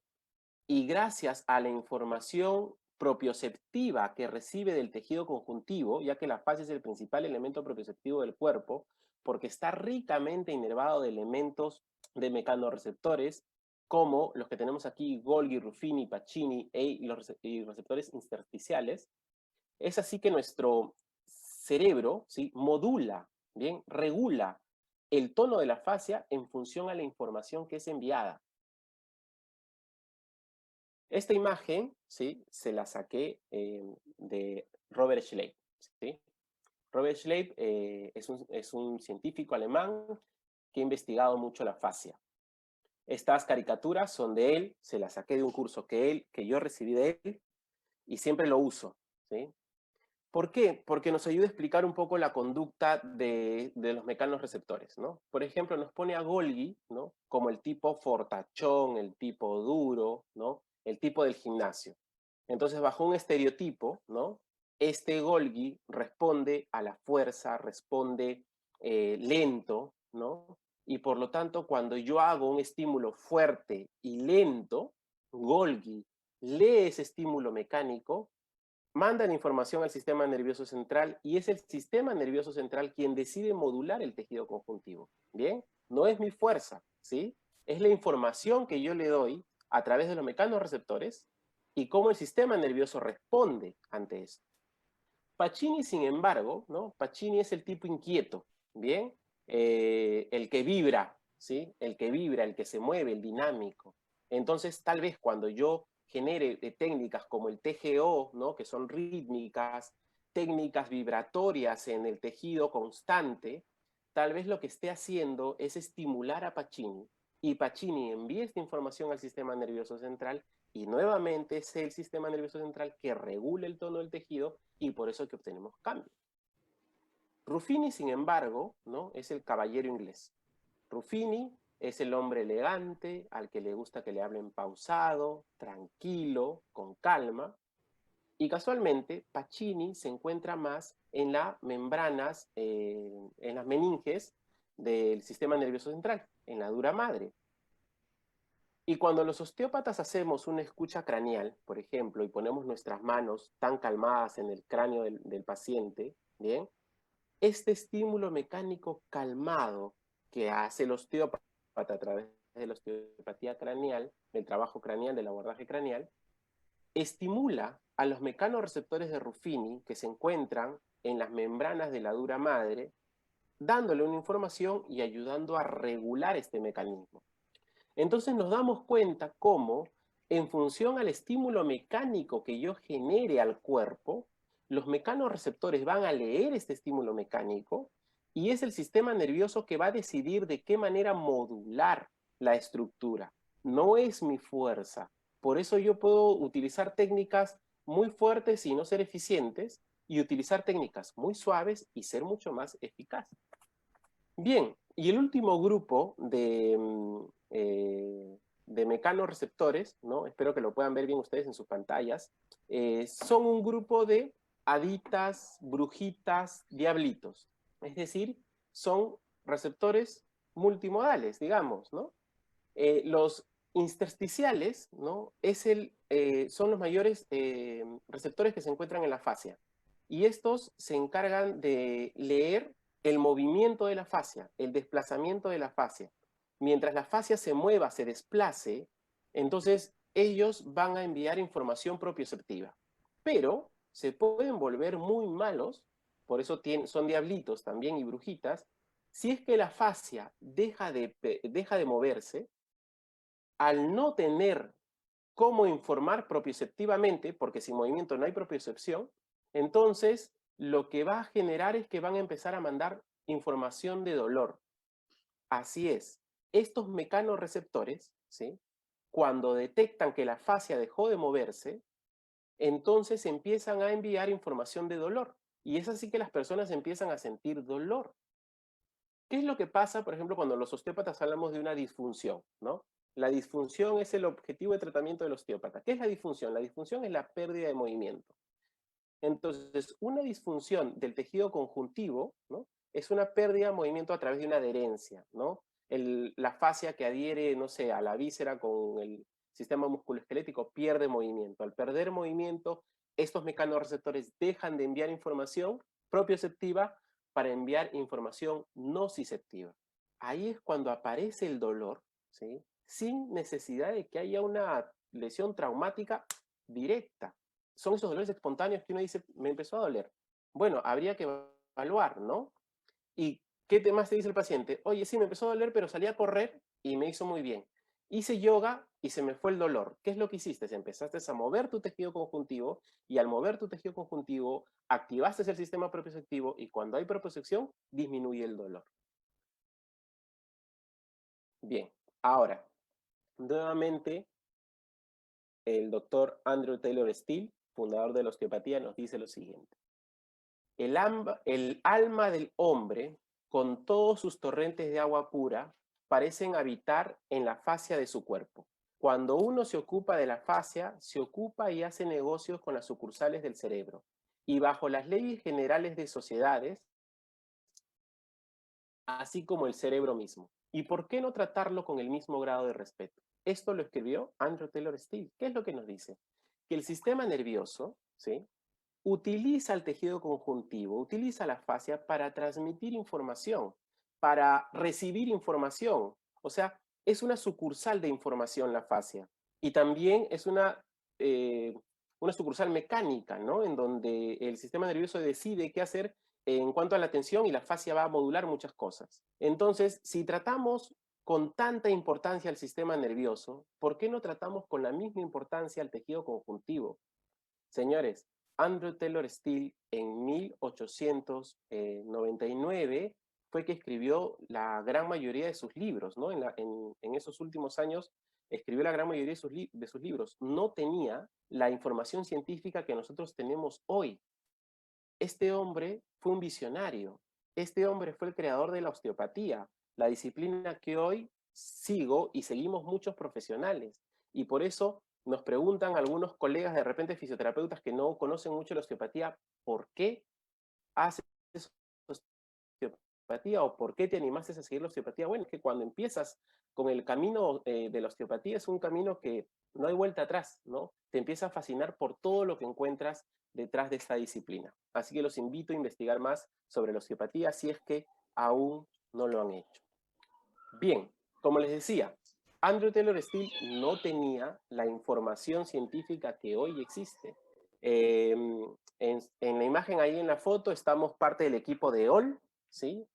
y gracias a la información propioceptiva que recibe del tejido conjuntivo, ya que la fascia es el principal elemento propioceptivo del cuerpo, porque está ricamente inervado de elementos de mecanorreceptores, como los que tenemos aquí, Golgi, Ruffini, Pacini y los receptores intersticiales. Es así que nuestro cerebro, ¿sí?, modula, bien, regula el tono de la fascia en función a la información que es enviada. Esta imagen, ¿sí?, se la saqué de Robert Schleip, ¿sí? Robert Schleip es un científico alemán que ha investigado mucho la fascia. Estas caricaturas son de él, se las saqué de un curso que yo recibí de él y siempre lo uso, ¿sí? ¿Por qué? Porque nos ayuda a explicar un poco la conducta de los mecanorreceptores, ¿no? Por ejemplo, nos pone a Golgi, ¿no?, como el tipo fortachón, el tipo duro, ¿no?, el tipo del gimnasio. Entonces, bajo un estereotipo, ¿no?, este Golgi responde a la fuerza, responde lento, ¿no? Y por lo tanto, cuando yo hago un estímulo fuerte y lento, Golgi lee ese estímulo mecánico, mandan información al sistema nervioso central y es el sistema nervioso central quien decide modular el tejido conjuntivo. ¿Bien? No es mi fuerza, ¿sí? Es la información que yo le doy a través de los mecanorreceptores y cómo el sistema nervioso responde ante eso. Pacini, sin embargo, ¿no? Pacini es el tipo inquieto, ¿bien? El que vibra, ¿sí? El que vibra, el que se mueve, el dinámico. Entonces, tal vez cuando yo genere técnicas como el TGO, ¿no?, que son rítmicas, técnicas vibratorias en el tejido constante, tal vez lo que esté haciendo es estimular a Pacini y Pacini envía esta información al sistema nervioso central y nuevamente es el sistema nervioso central que regula el tono del tejido y por eso que obtenemos cambios. Ruffini, sin embargo, ¿no?, es el caballero inglés. Ruffini es el hombre elegante, al que le gusta que le hablen pausado, tranquilo, con calma. Y casualmente, Pacini se encuentra más en las membranas, en las meninges del sistema nervioso central, en la dura madre. Y cuando los osteópatas hacemos una escucha craneal, por ejemplo, y ponemos nuestras manos tan calmadas en el cráneo del paciente, ¿bien?, este estímulo mecánico calmado que hace el osteópata a través de la osteopatía craneal, del trabajo craneal, del abordaje craneal, estimula a los mecanorreceptores de Ruffini que se encuentran en las membranas de la dura madre, dándole una información y ayudando a regular este mecanismo. Entonces nos damos cuenta cómo, en función al estímulo mecánico que yo genere al cuerpo, los mecanorreceptores van a leer este estímulo mecánico y es el sistema nervioso que va a decidir de qué manera modular la estructura. No es mi fuerza. Por eso yo puedo utilizar técnicas muy fuertes y no ser eficientes, y utilizar técnicas muy suaves y ser mucho más eficaz. Bien, y el último grupo de mecanorreceptores, ¿no?, espero que lo puedan ver bien ustedes en sus pantallas, son un grupo de haditas, brujitas, diablitos. Es decir, son receptores multimodales, digamos, ¿no? Los intersticiales, ¿no?, son los mayores receptores que se encuentran en la fascia. Y estos se encargan de leer el movimiento de la fascia, el desplazamiento de la fascia. Mientras la fascia se mueva, se desplace, entonces ellos van a enviar información propioceptiva. Pero se pueden volver muy malos, por eso son diablitos también y brujitas, si es que la fascia deja de moverse. Al no tener cómo informar propioceptivamente, porque sin movimiento no hay propiocepción, entonces lo que va a generar es que van a empezar a mandar información de dolor. Así es, estos mecanorreceptores, ¿sí?, cuando detectan que la fascia dejó de moverse, entonces empiezan a enviar información de dolor. Y es así que las personas empiezan a sentir dolor. ¿Qué es lo que pasa, por ejemplo, cuando los osteópatas hablamos de una disfunción, ¿no? La disfunción es el objetivo de tratamiento del osteópata. ¿Qué es la disfunción? La disfunción es la pérdida de movimiento. Entonces, una disfunción del tejido conjuntivo, ¿no?, es una pérdida de movimiento a través de una adherencia, ¿no? La fascia que adhiere, no sé, a la víscera con el sistema musculoesquelético pierde movimiento. Al perder movimiento, estos mecanorreceptores dejan de enviar información propioceptiva para enviar información nociceptiva. Ahí es cuando aparece el dolor, ¿sí?, sin necesidad de que haya una lesión traumática directa. Son esos dolores espontáneos que uno dice, me empezó a doler. Bueno, habría que evaluar, ¿no? ¿Y qué más te dice el paciente? Oye, sí, me empezó a doler, pero salí a correr y me hizo muy bien. Hice yoga y se me fue el dolor. ¿Qué es lo que hiciste? Empezaste a mover tu tejido conjuntivo y al mover tu tejido conjuntivo activaste el sistema propioceptivo y cuando hay propiocepción disminuye el dolor. Bien, ahora, nuevamente el doctor Andrew Taylor Still, fundador de la osteopatía, nos dice lo siguiente. El alma del hombre, con todos sus torrentes de agua pura, parecen habitar en la fascia de su cuerpo. Cuando uno se ocupa de la fascia, se ocupa y hace negocios con las sucursales del cerebro. Y bajo las leyes generales de sociedades, así como el cerebro mismo. ¿Y por qué no tratarlo con el mismo grado de respeto? Esto lo escribió Andrew Taylor Still. ¿Qué es lo que nos dice? Que el sistema nervioso, ¿sí?, utiliza el tejido conjuntivo, utiliza la fascia para transmitir información, para recibir información. O sea, es una sucursal de información la fascia. Y también es una sucursal mecánica, ¿no?, en donde el sistema nervioso decide qué hacer en cuanto a la tensión y la fascia va a modular muchas cosas. Entonces, si tratamos con tanta importancia al sistema nervioso, ¿por qué no tratamos con la misma importancia al tejido conjuntivo? Señores, Andrew Taylor Still en 1899 fue que escribió la gran mayoría de sus libros, ¿no? En esos últimos años escribió la gran mayoría de sus libros. No tenía la información científica que nosotros tenemos hoy. Este hombre fue un visionario. Este hombre fue el creador de la osteopatía, la disciplina que hoy sigo y seguimos muchos profesionales. Y por eso nos preguntan algunos colegas, de repente fisioterapeutas que no conocen mucho la osteopatía, ¿por qué haces osteopatía o por qué te animaste a seguir la osteopatía? Bueno, es que cuando empiezas con el camino de la osteopatía es un camino que no hay vuelta atrás, ¿no? Te empieza a fascinar por todo lo que encuentras detrás de esta disciplina. Así que los invito a investigar más sobre la osteopatía si es que aún no lo han hecho. Bien, como les decía, Andrew Taylor Still no tenía la información científica que hoy existe. En la imagen ahí en la foto estamos parte del equipo de OL, ¿sí?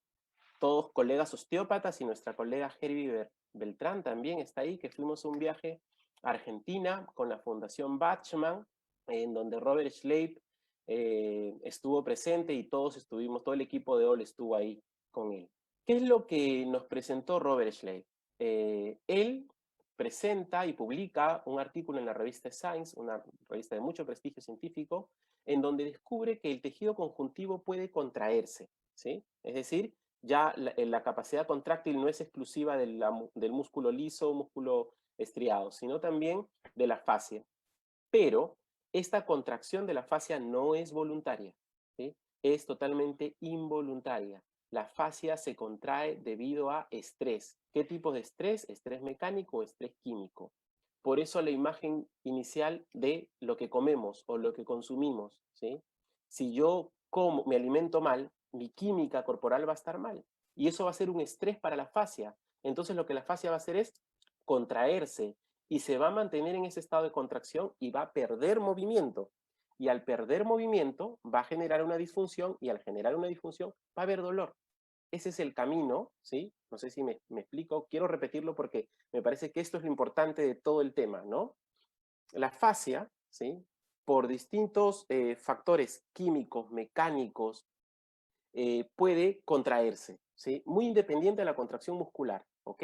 Todos colegas osteópatas y nuestra colega Herbie Beltrán también está ahí, que fuimos a un viaje a Argentina con la Fundación Bachman, en donde Robert Schleip estuvo presente y todos estuvimos, todo el equipo de OL estuvo ahí con él. ¿Qué es lo que nos presentó Robert Schleip? Él presenta y publica un artículo en la revista Science, una revista de mucho prestigio científico, en donde descubre que el tejido conjuntivo puede contraerse, ¿sí? Es decir, ya la capacidad contráctil no es exclusiva del músculo liso, músculo estriado, sino también de la fascia. Pero esta contracción de la fascia no es voluntaria, ¿sí? Es totalmente involuntaria. La fascia se contrae debido a estrés. ¿Qué tipo de estrés? Estrés mecánico o estrés químico. Por eso la imagen inicial de lo que comemos o lo que consumimos, ¿sí? Si yo me alimento mal, mi química corporal va a estar mal. Y eso va a ser un estrés para la fascia. Entonces lo que la fascia va a hacer es contraerse y se va a mantener en ese estado de contracción y va a perder movimiento. Y al perder movimiento va a generar una disfunción y al generar una disfunción va a haber dolor. Ese es el camino, ¿sí? No sé si me explico, quiero repetirlo porque me parece que esto es lo importante de todo el tema, ¿no? La fascia, ¿sí?, por distintos factores químicos, mecánicos, puede contraerse, ¿sí? Muy independiente de la contracción muscular, ¿ok?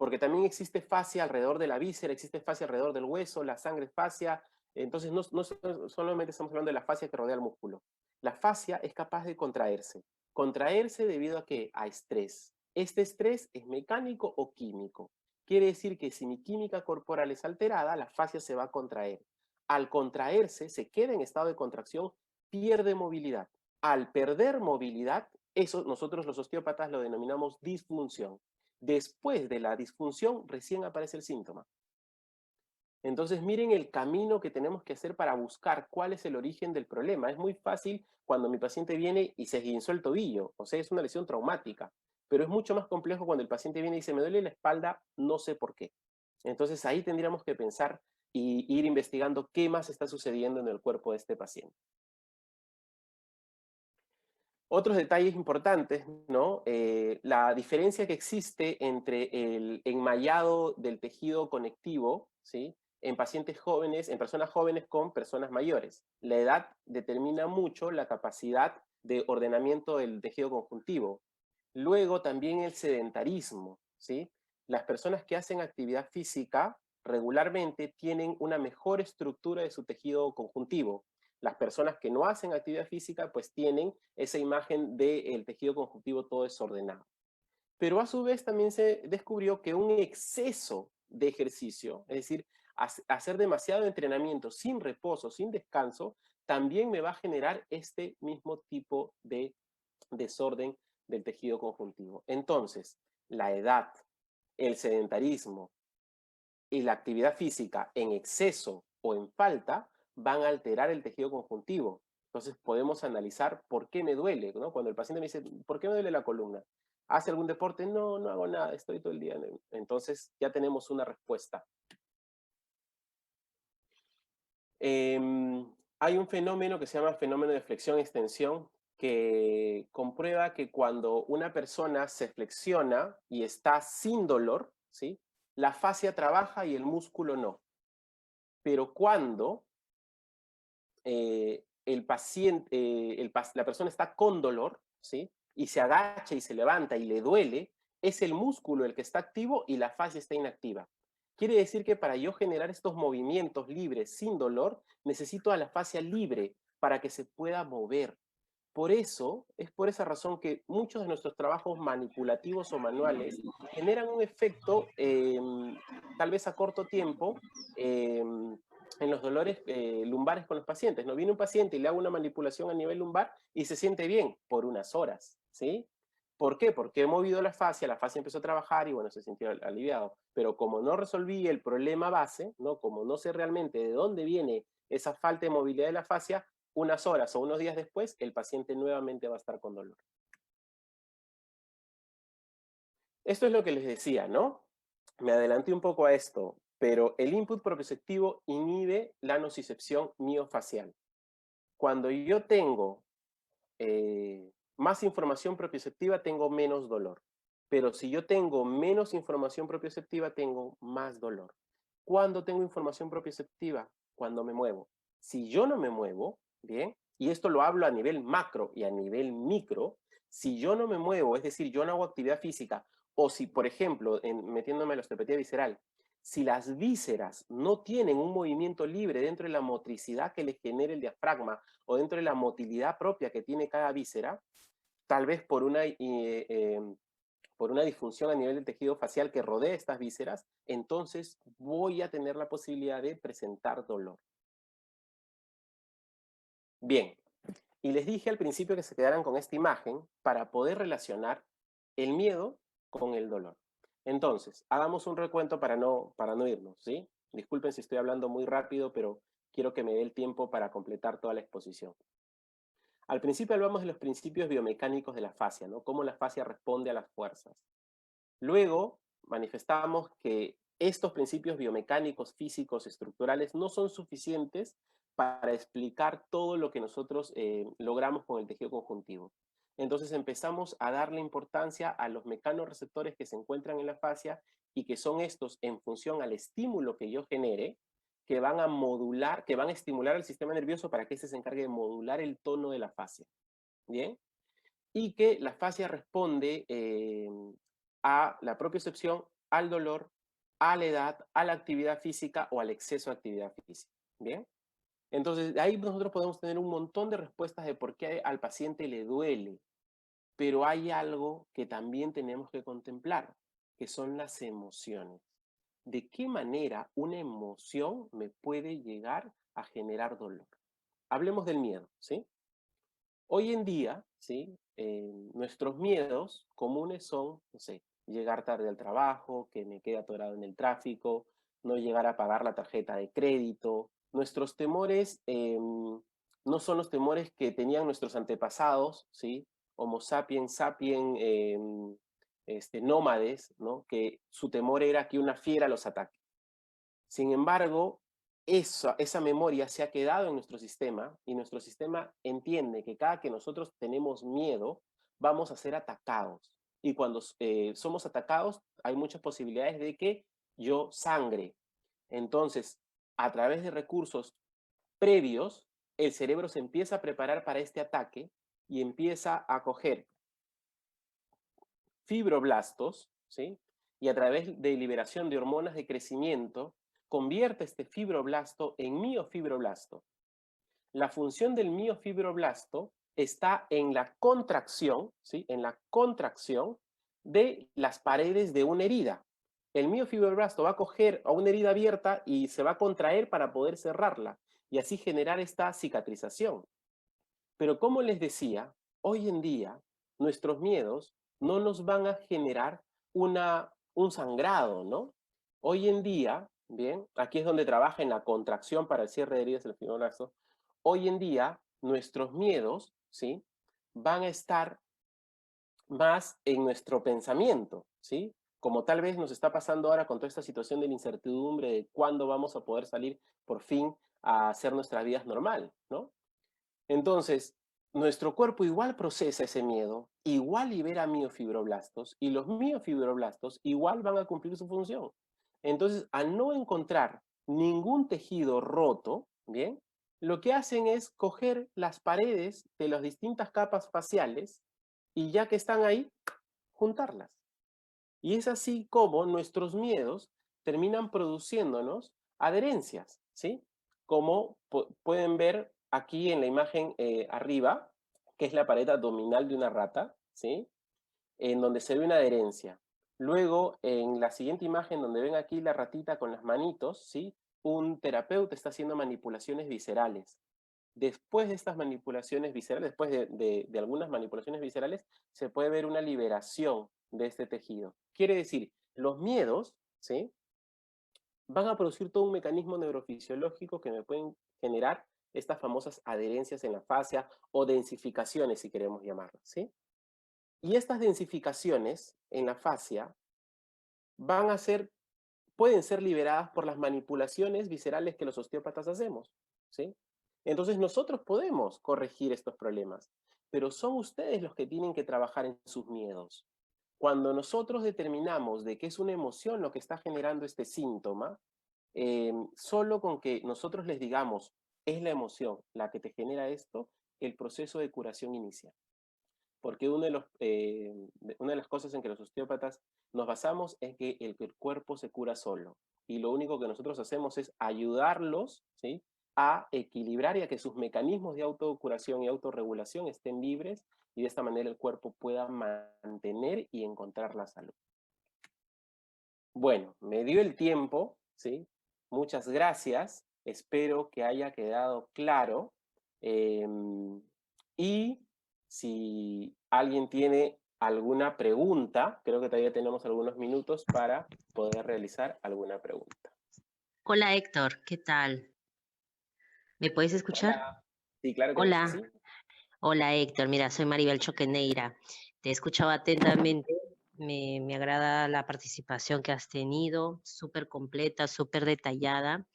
porque también existe fascia alrededor de la víscera, existe fascia alrededor del hueso, la sangre es fascia, entonces no solamente estamos hablando de la fascia que rodea el músculo. La fascia es capaz de contraerse. Contraerse debido a ¿qué? A estrés. Este estrés es mecánico o químico. Quiere decir que si mi química corporal es alterada, la fascia se va a contraer. Al contraerse, se queda en estado de contracción, pierde movilidad. Al perder movilidad, eso nosotros los osteópatas lo denominamos disfunción. Después de la disfunción, recién aparece el síntoma. Entonces, miren el camino que tenemos que hacer para buscar cuál es el origen del problema. Es muy fácil cuando mi paciente viene y se esguinzó el tobillo, o sea, es una lesión traumática. Pero es mucho más complejo cuando el paciente viene y dice, me duele la espalda, no sé por qué. Entonces, ahí tendríamos que pensar y ir investigando qué más está sucediendo en el cuerpo de este paciente. Otros detalles importantes, ¿no? La diferencia que existe entre el enmayado del tejido conectivo, ¿sí? En pacientes jóvenes, en personas jóvenes con personas mayores. La edad determina mucho la capacidad de ordenamiento del tejido conjuntivo. Luego también el sedentarismo, ¿sí? Las personas que hacen actividad física regularmente tienen una mejor estructura de su tejido conjuntivo. Las personas que no hacen actividad física pues tienen esa imagen del tejido conjuntivo todo desordenado. Pero a su vez también se descubrió que un exceso de ejercicio, es decir, hacer demasiado entrenamiento sin reposo, sin descanso, también me va a generar este mismo tipo de desorden del tejido conjuntivo. Entonces, la edad, el sedentarismo y la actividad física en exceso o en falta van a alterar el tejido conjuntivo. Entonces podemos analizar por qué me duele, ¿no? Cuando el paciente me dice, ¿por qué me duele la columna? ¿Hace algún deporte? No, no hago nada, estoy todo el día. Entonces ya tenemos una respuesta. Hay un fenómeno que se llama fenómeno de flexión-extensión que comprueba que cuando una persona se flexiona y está sin dolor, ¿sí? La fascia trabaja y el músculo no. Pero cuando el paciente, la persona está con dolor, ¿sí? Y se agacha y se levanta y le duele, es el músculo el que está activo y la fascia está inactiva. Quiere decir que para yo generar estos movimientos libres sin dolor, necesito a la fascia libre para que se pueda mover. Por eso, es por esa razón que muchos de nuestros trabajos manipulativos o manuales generan un efecto, tal vez a corto tiempo, en los dolores lumbares con los pacientes. ¿No? Viene un paciente y le hago una manipulación a nivel lumbar y se siente bien por unas horas, ¿sí? ¿Por qué? Porque he movido la fascia empezó a trabajar y bueno, se sintió aliviado. Pero como no resolví el problema base, ¿no? Como no sé realmente de dónde viene esa falta de movilidad de la fascia, unas horas o unos días después, el paciente nuevamente va a estar con dolor. Esto es lo que les decía, ¿no? Me adelanté un poco a esto, pero el input propioceptivo inhibe la nocicepción miofacial. Cuando yo tengo más información propioceptiva, tengo menos dolor. Pero si yo tengo menos información propioceptiva, tengo más dolor. ¿Cuándo tengo información propioceptiva? Cuando me muevo. Si yo no me muevo, ¿bien? Y esto lo hablo a nivel macro y a nivel micro. Si yo no me muevo, es decir, yo no hago actividad física, o si, por ejemplo, metiéndome en la osteopatía visceral, si las vísceras no tienen un movimiento libre dentro de la motricidad que le genera el diafragma o dentro de la motilidad propia que tiene cada víscera, tal vez por una disfunción a nivel del tejido facial que rodea estas vísceras, entonces voy a tener la posibilidad de presentar dolor. Bien, y les dije al principio que se quedaran con esta imagen para poder relacionar el miedo con el dolor. Entonces, hagamos un recuento para no irnos, ¿sí? Disculpen si estoy hablando muy rápido, pero quiero que me dé el tiempo para completar toda la exposición. Al principio hablamos de los principios biomecánicos de la fascia, ¿no? Cómo la fascia responde a las fuerzas. Luego manifestamos que estos principios biomecánicos, físicos, estructurales no son suficientes para explicar todo lo que nosotros logramos con el tejido conjuntivo. Entonces empezamos a darle importancia a los mecanorreceptores que se encuentran en la fascia y que son estos en función al estímulo que yo genere, que van a modular, que van a estimular al sistema nervioso para que este se encargue de modular el tono de la fascia. ¿Bien? Y que la fascia responde a la propiocepción al dolor, a la edad, a la actividad física o al exceso de actividad física. ¿Bien? Entonces, de ahí nosotros podemos tener un montón de respuestas de por qué al paciente le duele. Pero hay algo que también tenemos que contemplar, que son las emociones. ¿De qué manera una emoción me puede llegar a generar dolor? Hablemos del miedo, ¿sí? Hoy en día, ¿sí? Nuestros miedos comunes son, no sé, llegar tarde al trabajo, que me quede atorado en el tráfico, no llegar a pagar la tarjeta de crédito. Nuestros temores no son los temores que tenían nuestros antepasados, ¿sí? Homo sapiens, sapiens, nómades, ¿no? Que su temor era que una fiera los ataque. Sin embargo, esa memoria se ha quedado en nuestro sistema y nuestro sistema entiende que cada que nosotros tenemos miedo, vamos a ser atacados. Y cuando somos atacados, hay muchas posibilidades de que yo sangre. Entonces, a través de recursos previos, el cerebro se empieza a preparar para este ataque y empieza a coger fibroblastos, ¿sí? Y a través de liberación de hormonas de crecimiento, convierte este fibroblasto en miofibroblasto. La función del miofibroblasto está en la contracción, ¿sí? En la contracción de las paredes de una herida. El miofibroblasto va a coger a una herida abierta y se va a contraer para poder cerrarla y así generar esta cicatrización. Pero como les decía, hoy en día nuestros miedos no nos van a generar un sangrado, ¿no? Hoy en día, bien, aquí es donde trabaja en la contracción para el cierre de heridas del fibroblasto. Hoy en día nuestros miedos, ¿sí? Van a estar más en nuestro pensamiento, ¿sí? Como tal vez nos está pasando ahora con toda esta situación de la incertidumbre de cuándo vamos a poder salir por fin a hacer nuestras vidas normal, ¿no? Entonces, nuestro cuerpo igual procesa ese miedo, igual libera miofibroblastos y los miofibroblastos igual van a cumplir su función. Entonces, al no encontrar ningún tejido roto, ¿bien? Lo que hacen es coger las paredes de las distintas capas faciales y ya que están ahí, juntarlas. Y es así como nuestros miedos terminan produciéndonos adherencias, ¿sí? Como pueden ver aquí en la imagen arriba, que es la pared abdominal de una rata, ¿sí? En donde se ve una adherencia. Luego, en la siguiente imagen, donde ven aquí la ratita con las manitos, ¿sí? Un terapeuta está haciendo manipulaciones viscerales. Después de estas manipulaciones viscerales, después de algunas manipulaciones viscerales, se puede ver una liberación de este tejido. Quiere decir, los miedos, ¿sí? Van a producir todo un mecanismo neurofisiológico que me pueden generar estas famosas adherencias en la fascia o densificaciones, si queremos llamarlas, ¿sí? Y estas densificaciones en la fascia pueden ser liberadas por las manipulaciones viscerales que los osteópatas hacemos, ¿sí? Entonces nosotros podemos corregir estos problemas, pero son ustedes los que tienen que trabajar en sus miedos. Cuando nosotros determinamos de qué es una emoción lo que está generando este síntoma, solo con que nosotros les digamos, es la emoción la que te genera esto, el proceso de curación inicia. Porque una de las cosas en que los osteópatas nos basamos es que el cuerpo se cura solo. Y lo único que nosotros hacemos es ayudarlos, ¿sí? A equilibrar y a que sus mecanismos de autocuración y autorregulación estén libres y de esta manera el cuerpo pueda mantener y encontrar la salud. Bueno, me dio el tiempo, ¿sí? Muchas gracias. Espero que haya quedado claro. Y si alguien tiene alguna pregunta, creo que todavía tenemos algunos minutos para poder realizar alguna pregunta. Hola Héctor, ¿qué tal? ¿Me puedes escuchar? Hola. Sí, claro que Hola. sí. Hola Héctor, mira, soy Maribel Choqueneira. Te he escuchado atentamente, me agrada la participación que has tenido, súper completa, súper detallada.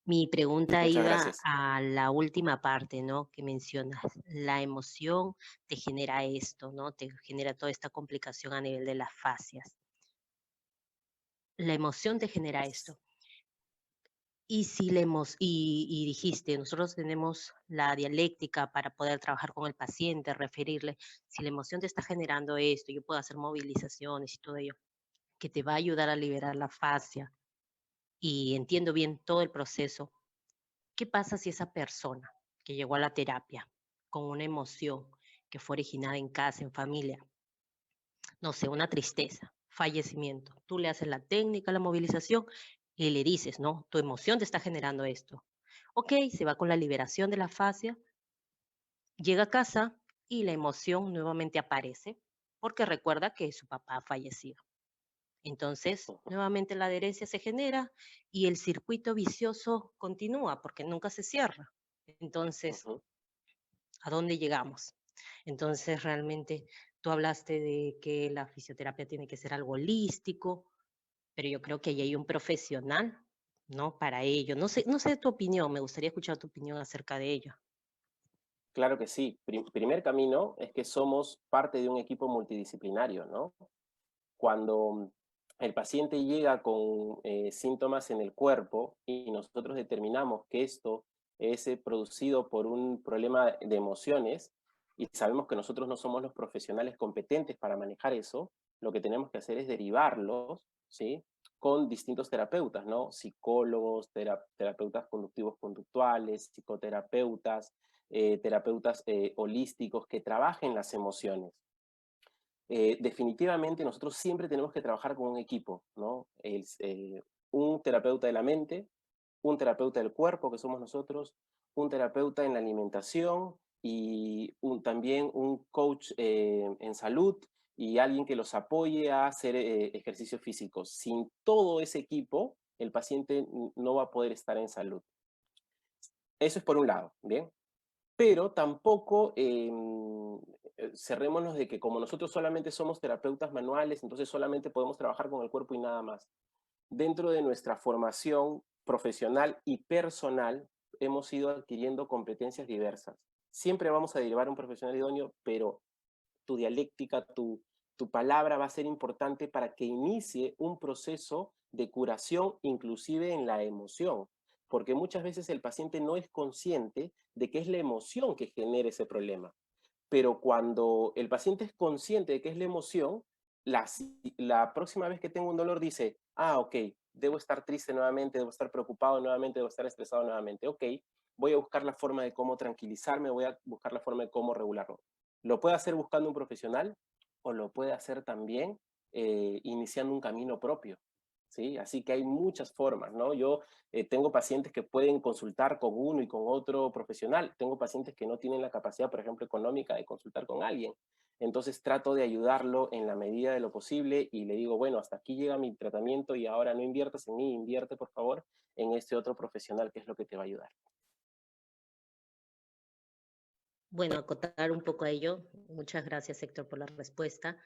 Mi pregunta Muchas iba gracias. a la última parte, ¿no? Que mencionas, la emoción te genera esto, ¿no? Te genera toda esta complicación a nivel de las fascias. La emoción te genera esto. Y si y dijiste, nosotros tenemos la dialéctica para poder trabajar con el paciente, referirle, si la emoción te está generando esto, yo puedo hacer movilizaciones y todo ello. que te va a ayudar a liberar la fascia y entiendo bien todo el proceso, ¿qué pasa si esa persona que llegó a la terapia con una emoción que fue originada en casa, en familia, no sé, una tristeza, fallecimiento, tú le haces la técnica, la movilización y le dices, no, tu emoción te está generando esto. Ok, se va con la liberación de la fascia, llega a casa y la emoción nuevamente aparece porque recuerda que su papá ha fallecido. Entonces, nuevamente la adherencia se genera y el circuito vicioso continúa porque nunca se cierra. Entonces, ¿a dónde llegamos? Entonces, realmente tú hablaste de que la fisioterapia tiene que ser algo holístico, pero yo creo que ahí hay un profesional, ¿no? Para ello. No sé tu opinión, me gustaría escuchar tu opinión acerca de ello. Claro que sí. Primer camino es que somos parte de un equipo multidisciplinario, ¿no? Cuando el paciente llega con síntomas en el cuerpo y nosotros determinamos que esto es producido por un problema de emociones y sabemos que nosotros no somos los profesionales competentes para manejar eso, lo que tenemos que hacer es derivarlos, ¿sí? Con distintos terapeutas, ¿no? Psicólogos, terapeutas conductivos conductuales, psicoterapeutas, terapeutas holísticos que trabajen las emociones. Definitivamente nosotros siempre tenemos que trabajar con un equipo, ¿no? Un terapeuta de la mente, un terapeuta del cuerpo, que somos nosotros, un terapeuta en la alimentación y también un coach en salud y alguien que los apoye a hacer ejercicio físico. Sin todo ese equipo, el paciente no va a poder estar en salud. Eso es por un lado, ¿bien? Pero tampoco cerrémonos de que como nosotros solamente somos terapeutas manuales, entonces solamente podemos trabajar con el cuerpo y nada más. Dentro de nuestra formación profesional y personal, hemos ido adquiriendo competencias diversas. Siempre vamos a derivar a un profesional idóneo, pero tu dialéctica, tu palabra va a ser importante para que inicie un proceso de curación, inclusive en la emoción, porque muchas veces el paciente no es consciente de que es la emoción que genera ese problema. Pero cuando el paciente es consciente de que es la emoción, la próxima vez que tengo un dolor dice, ah, ok, debo estar triste nuevamente, debo estar preocupado nuevamente, debo estar estresado nuevamente. Ok, voy a buscar la forma de cómo tranquilizarme, voy a buscar la forma de cómo regularlo. Lo puede hacer buscando un profesional o lo puede hacer también iniciando un camino propio. ¿Sí? Así que hay muchas formas, ¿no? Yo tengo pacientes que pueden consultar con uno y con otro profesional. Tengo pacientes que no tienen la capacidad, por ejemplo, económica de consultar con alguien. Entonces trato de ayudarlo en la medida de lo posible y le digo, bueno, hasta aquí llega mi tratamiento y ahora no inviertas en mí, invierte, por favor, en este otro profesional que es lo que te va a ayudar. Bueno, acotar un poco a ello. Muchas gracias, Héctor, por la respuesta.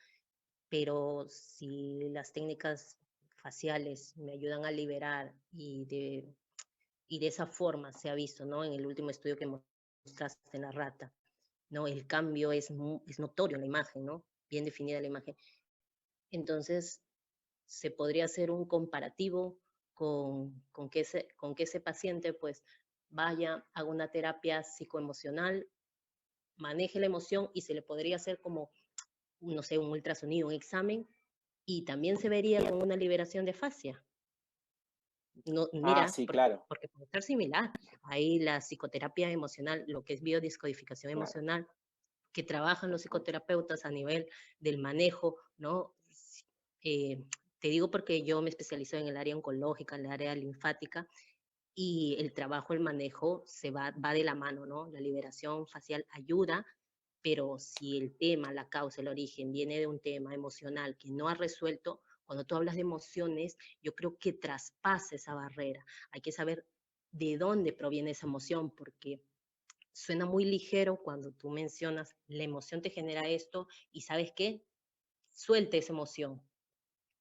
Pero si las técnicas faciales me ayudan a liberar y de esa forma se ha visto, ¿no? En el último estudio que mostraste en la rata, ¿no? El cambio es notorio en la imagen, ¿no? Bien definida la imagen. Entonces, se podría hacer un comparativo con que ese paciente, pues, vaya a una terapia psicoemocional, maneje la emoción y se le podría hacer como, no sé, un ultrasonido, un examen, y también se vería con una liberación de fascia. No, Ah, mira, sí, porque, claro, porque puede ser similar. Hay la psicoterapia emocional, lo que es biodescodificación claro. emocional, que trabajan los psicoterapeutas a nivel del manejo, ¿no? Eh, te digo porque yo me especializo en el área oncológica, en el área linfática, y el trabajo, el manejo va de la mano, ¿no? La liberación facial ayuda, pero si el tema, la causa, el origen viene de un tema emocional que no ha resuelto, cuando tú hablas de emociones, yo creo que traspasa esa barrera. Hay que saber de dónde proviene esa emoción, porque suena muy ligero cuando tú mencionas la emoción te genera esto y ¿sabes qué? Suelte esa emoción.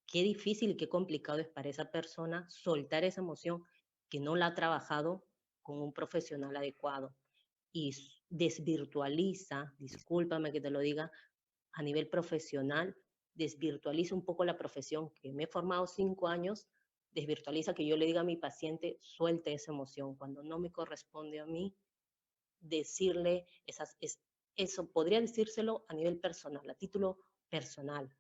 Qué difícil y qué complicado es para esa persona soltar esa emoción que no la ha trabajado con un profesional adecuado y desvirtualiza, discúlpame que te lo diga, a nivel profesional, desvirtualiza un poco la profesión que me he formado 5 años, desvirtualiza que yo le diga a mi paciente, suelte esa emoción, cuando no me corresponde a mí decirle eso, podría decírselo a nivel personal, a título personal,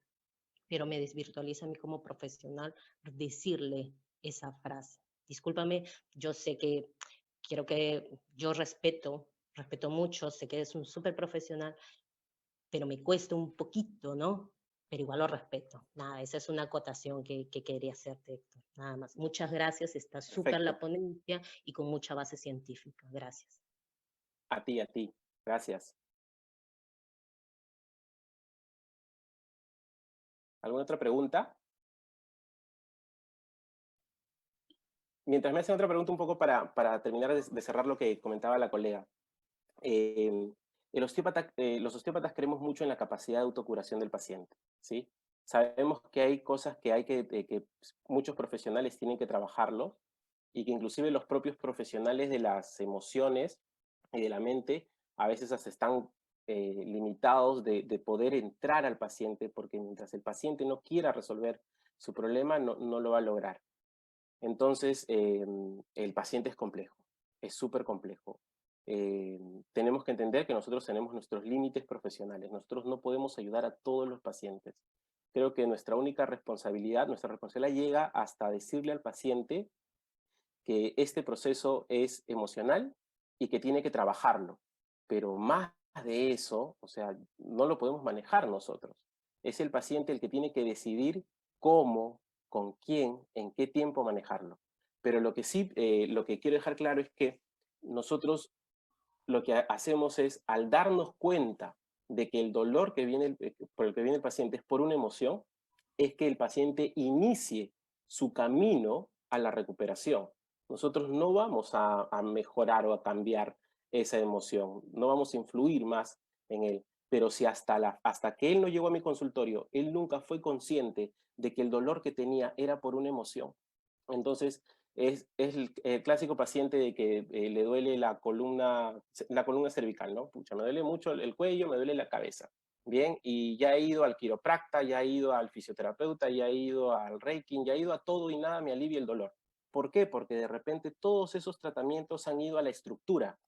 pero me desvirtualiza a mí como profesional decirle esa frase. Discúlpame, yo sé que yo respeto mucho, sé que es un súper profesional, pero me cuesta un poquito, ¿no? Pero igual lo respeto. Nada, esa es una acotación que quería hacerte, Héctor. Nada más. Muchas gracias, está súper la Perfecto. ponencia y con mucha base científica. Gracias. A ti. Gracias. ¿Alguna otra pregunta? Mientras me hacen otra pregunta un poco para terminar de cerrar lo que comentaba la colega. Los osteópatas creemos mucho en la capacidad de autocuración del paciente, ¿sí? Sabemos que hay cosas que muchos profesionales tienen que trabajarlo y que inclusive los propios profesionales de las emociones y de la mente a veces hasta están limitados de poder entrar al paciente, porque mientras el paciente no quiera resolver su problema, no lo va a lograr. Entonces, el paciente es complejo, es súper complejo. Tenemos que entender que nosotros tenemos nuestros límites profesionales. Nosotros no podemos ayudar a todos los pacientes. Creo que nuestra responsabilidad llega hasta decirle al paciente que este proceso es emocional y que tiene que trabajarlo. Pero más de eso, o sea, no lo podemos manejar nosotros. Es el paciente el que tiene que decidir cómo, con quién, en qué tiempo manejarlo. Pero lo que quiero dejar claro es que nosotros lo que hacemos es, al darnos cuenta de que el dolor por el que viene el paciente es por una emoción, es que el paciente inicie su camino a la recuperación. Nosotros no vamos a mejorar o a cambiar esa emoción, no vamos a influir más en él. Pero si hasta que él no llegó a mi consultorio, él nunca fue consciente de que el dolor que tenía era por una emoción, entonces es el clásico paciente de que le duele la columna cervical, ¿no? Pucha, me duele mucho el cuello, me duele la cabeza. Bien, y ya he ido al quiropracta, ya he ido al fisioterapeuta, ya he ido al Reiki, ya he ido a todo y nada me alivia el dolor. ¿Por qué? Porque de repente todos esos tratamientos han ido a la estructura.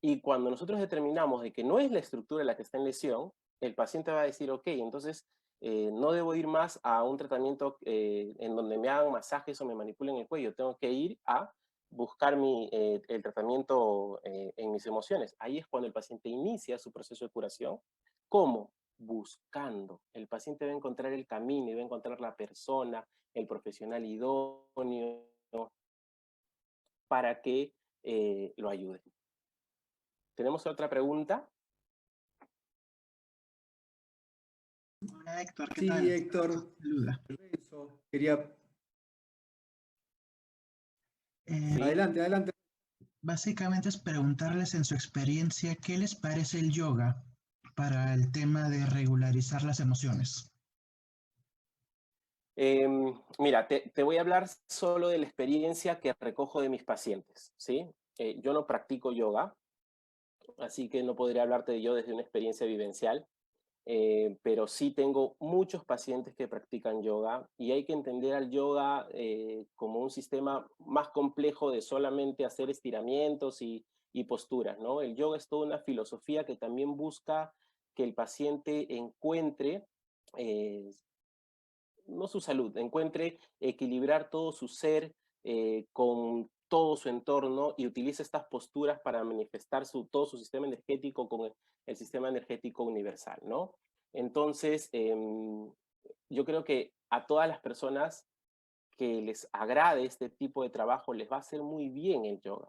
Y cuando nosotros determinamos de que no es la estructura la que está en lesión, el paciente va a decir, ok, entonces no debo ir más a un tratamiento en donde me hagan masajes o me manipulen el cuello, tengo que ir a buscar el tratamiento en mis emociones. Ahí es cuando el paciente inicia su proceso de curación. ¿Cómo? Buscando. El paciente va a encontrar el camino y va a encontrar la persona, el profesional idóneo para que lo ayude. ¿Tenemos otra pregunta? Hola Héctor, ¿qué Sí, tal? Héctor. Saluda. Renzo, quería... Eh, Adelante. Básicamente es preguntarles en su experiencia qué les parece el yoga para el tema de regularizar las emociones. Mira, te voy a hablar solo de la experiencia que recojo de mis pacientes, ¿sí? Yo no practico yoga, así que no podría hablarte de yo desde una experiencia vivencial, pero sí tengo muchos pacientes que practican yoga y hay que entender al yoga como un sistema más complejo de solamente hacer estiramientos y posturas, ¿no? El yoga es toda una filosofía que también busca que el paciente encuentre no su salud, encuentre equilibrar todo su ser con todo su entorno y utilice estas posturas para manifestar todo su sistema energético con el sistema energético universal, ¿no? Entonces, yo creo que a todas las personas que les agrade este tipo de trabajo les va a hacer muy bien el yoga.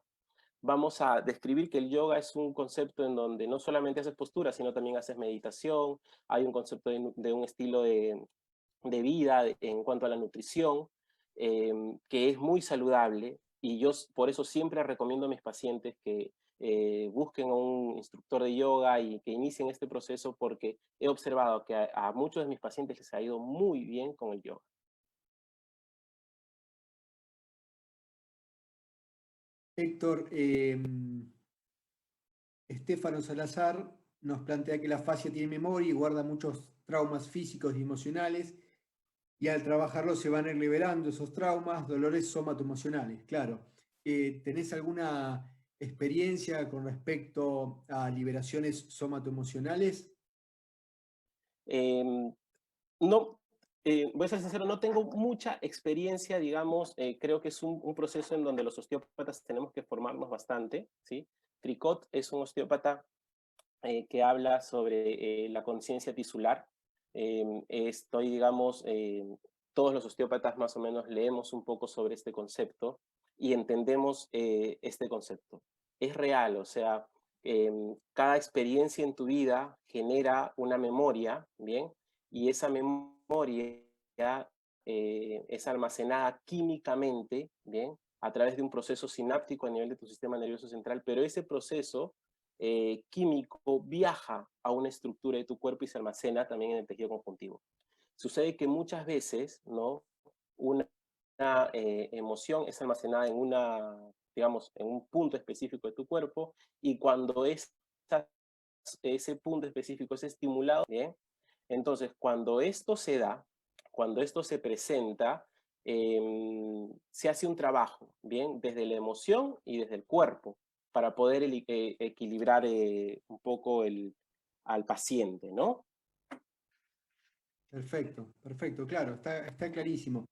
Vamos a describir que el yoga es un concepto en donde no solamente haces posturas, sino también haces meditación, hay un concepto de un estilo de vida en cuanto a la nutrición, que es muy saludable y yo por eso siempre recomiendo a mis pacientes que busquen a un instructor de yoga y que inicien este proceso porque he observado que a muchos de mis pacientes les ha ido muy bien con el yoga. Héctor, Estefano Salazar nos plantea que la fascia tiene memoria y guarda muchos traumas físicos y emocionales, y al trabajarlo se van a ir liberando esos traumas, dolores somatoemocionales. Claro. ¿Tenés alguna experiencia con respecto a liberaciones somatoemocionales? No, voy a ser sincero, no tengo mucha experiencia, digamos, creo que es un proceso en donde los osteópatas tenemos que formarnos bastante, ¿sí? Tricot es un osteópata que habla sobre la conciencia tisular. Estoy, digamos, todos los osteópatas más o menos leemos un poco sobre este concepto y entendemos este concepto. Es real, o sea, cada experiencia en tu vida genera una memoria, ¿bien? Y esa memoria es almacenada químicamente, ¿bien? A través de un proceso sináptico a nivel de tu sistema nervioso central, pero ese proceso químico viaja a una estructura de tu cuerpo y se almacena también en el tejido conjuntivo. Sucede que muchas veces, ¿no? Una emoción es almacenada en una, digamos, en un punto específico de tu cuerpo y cuando ese punto específico es estimulado, ¿bien? Entonces, cuando esto se da, cuando esto se presenta, se hace un trabajo, ¿bien? Desde la emoción y desde el cuerpo, para poder equilibrar un poco al paciente, ¿no? Perfecto, perfecto, claro, está clarísimo.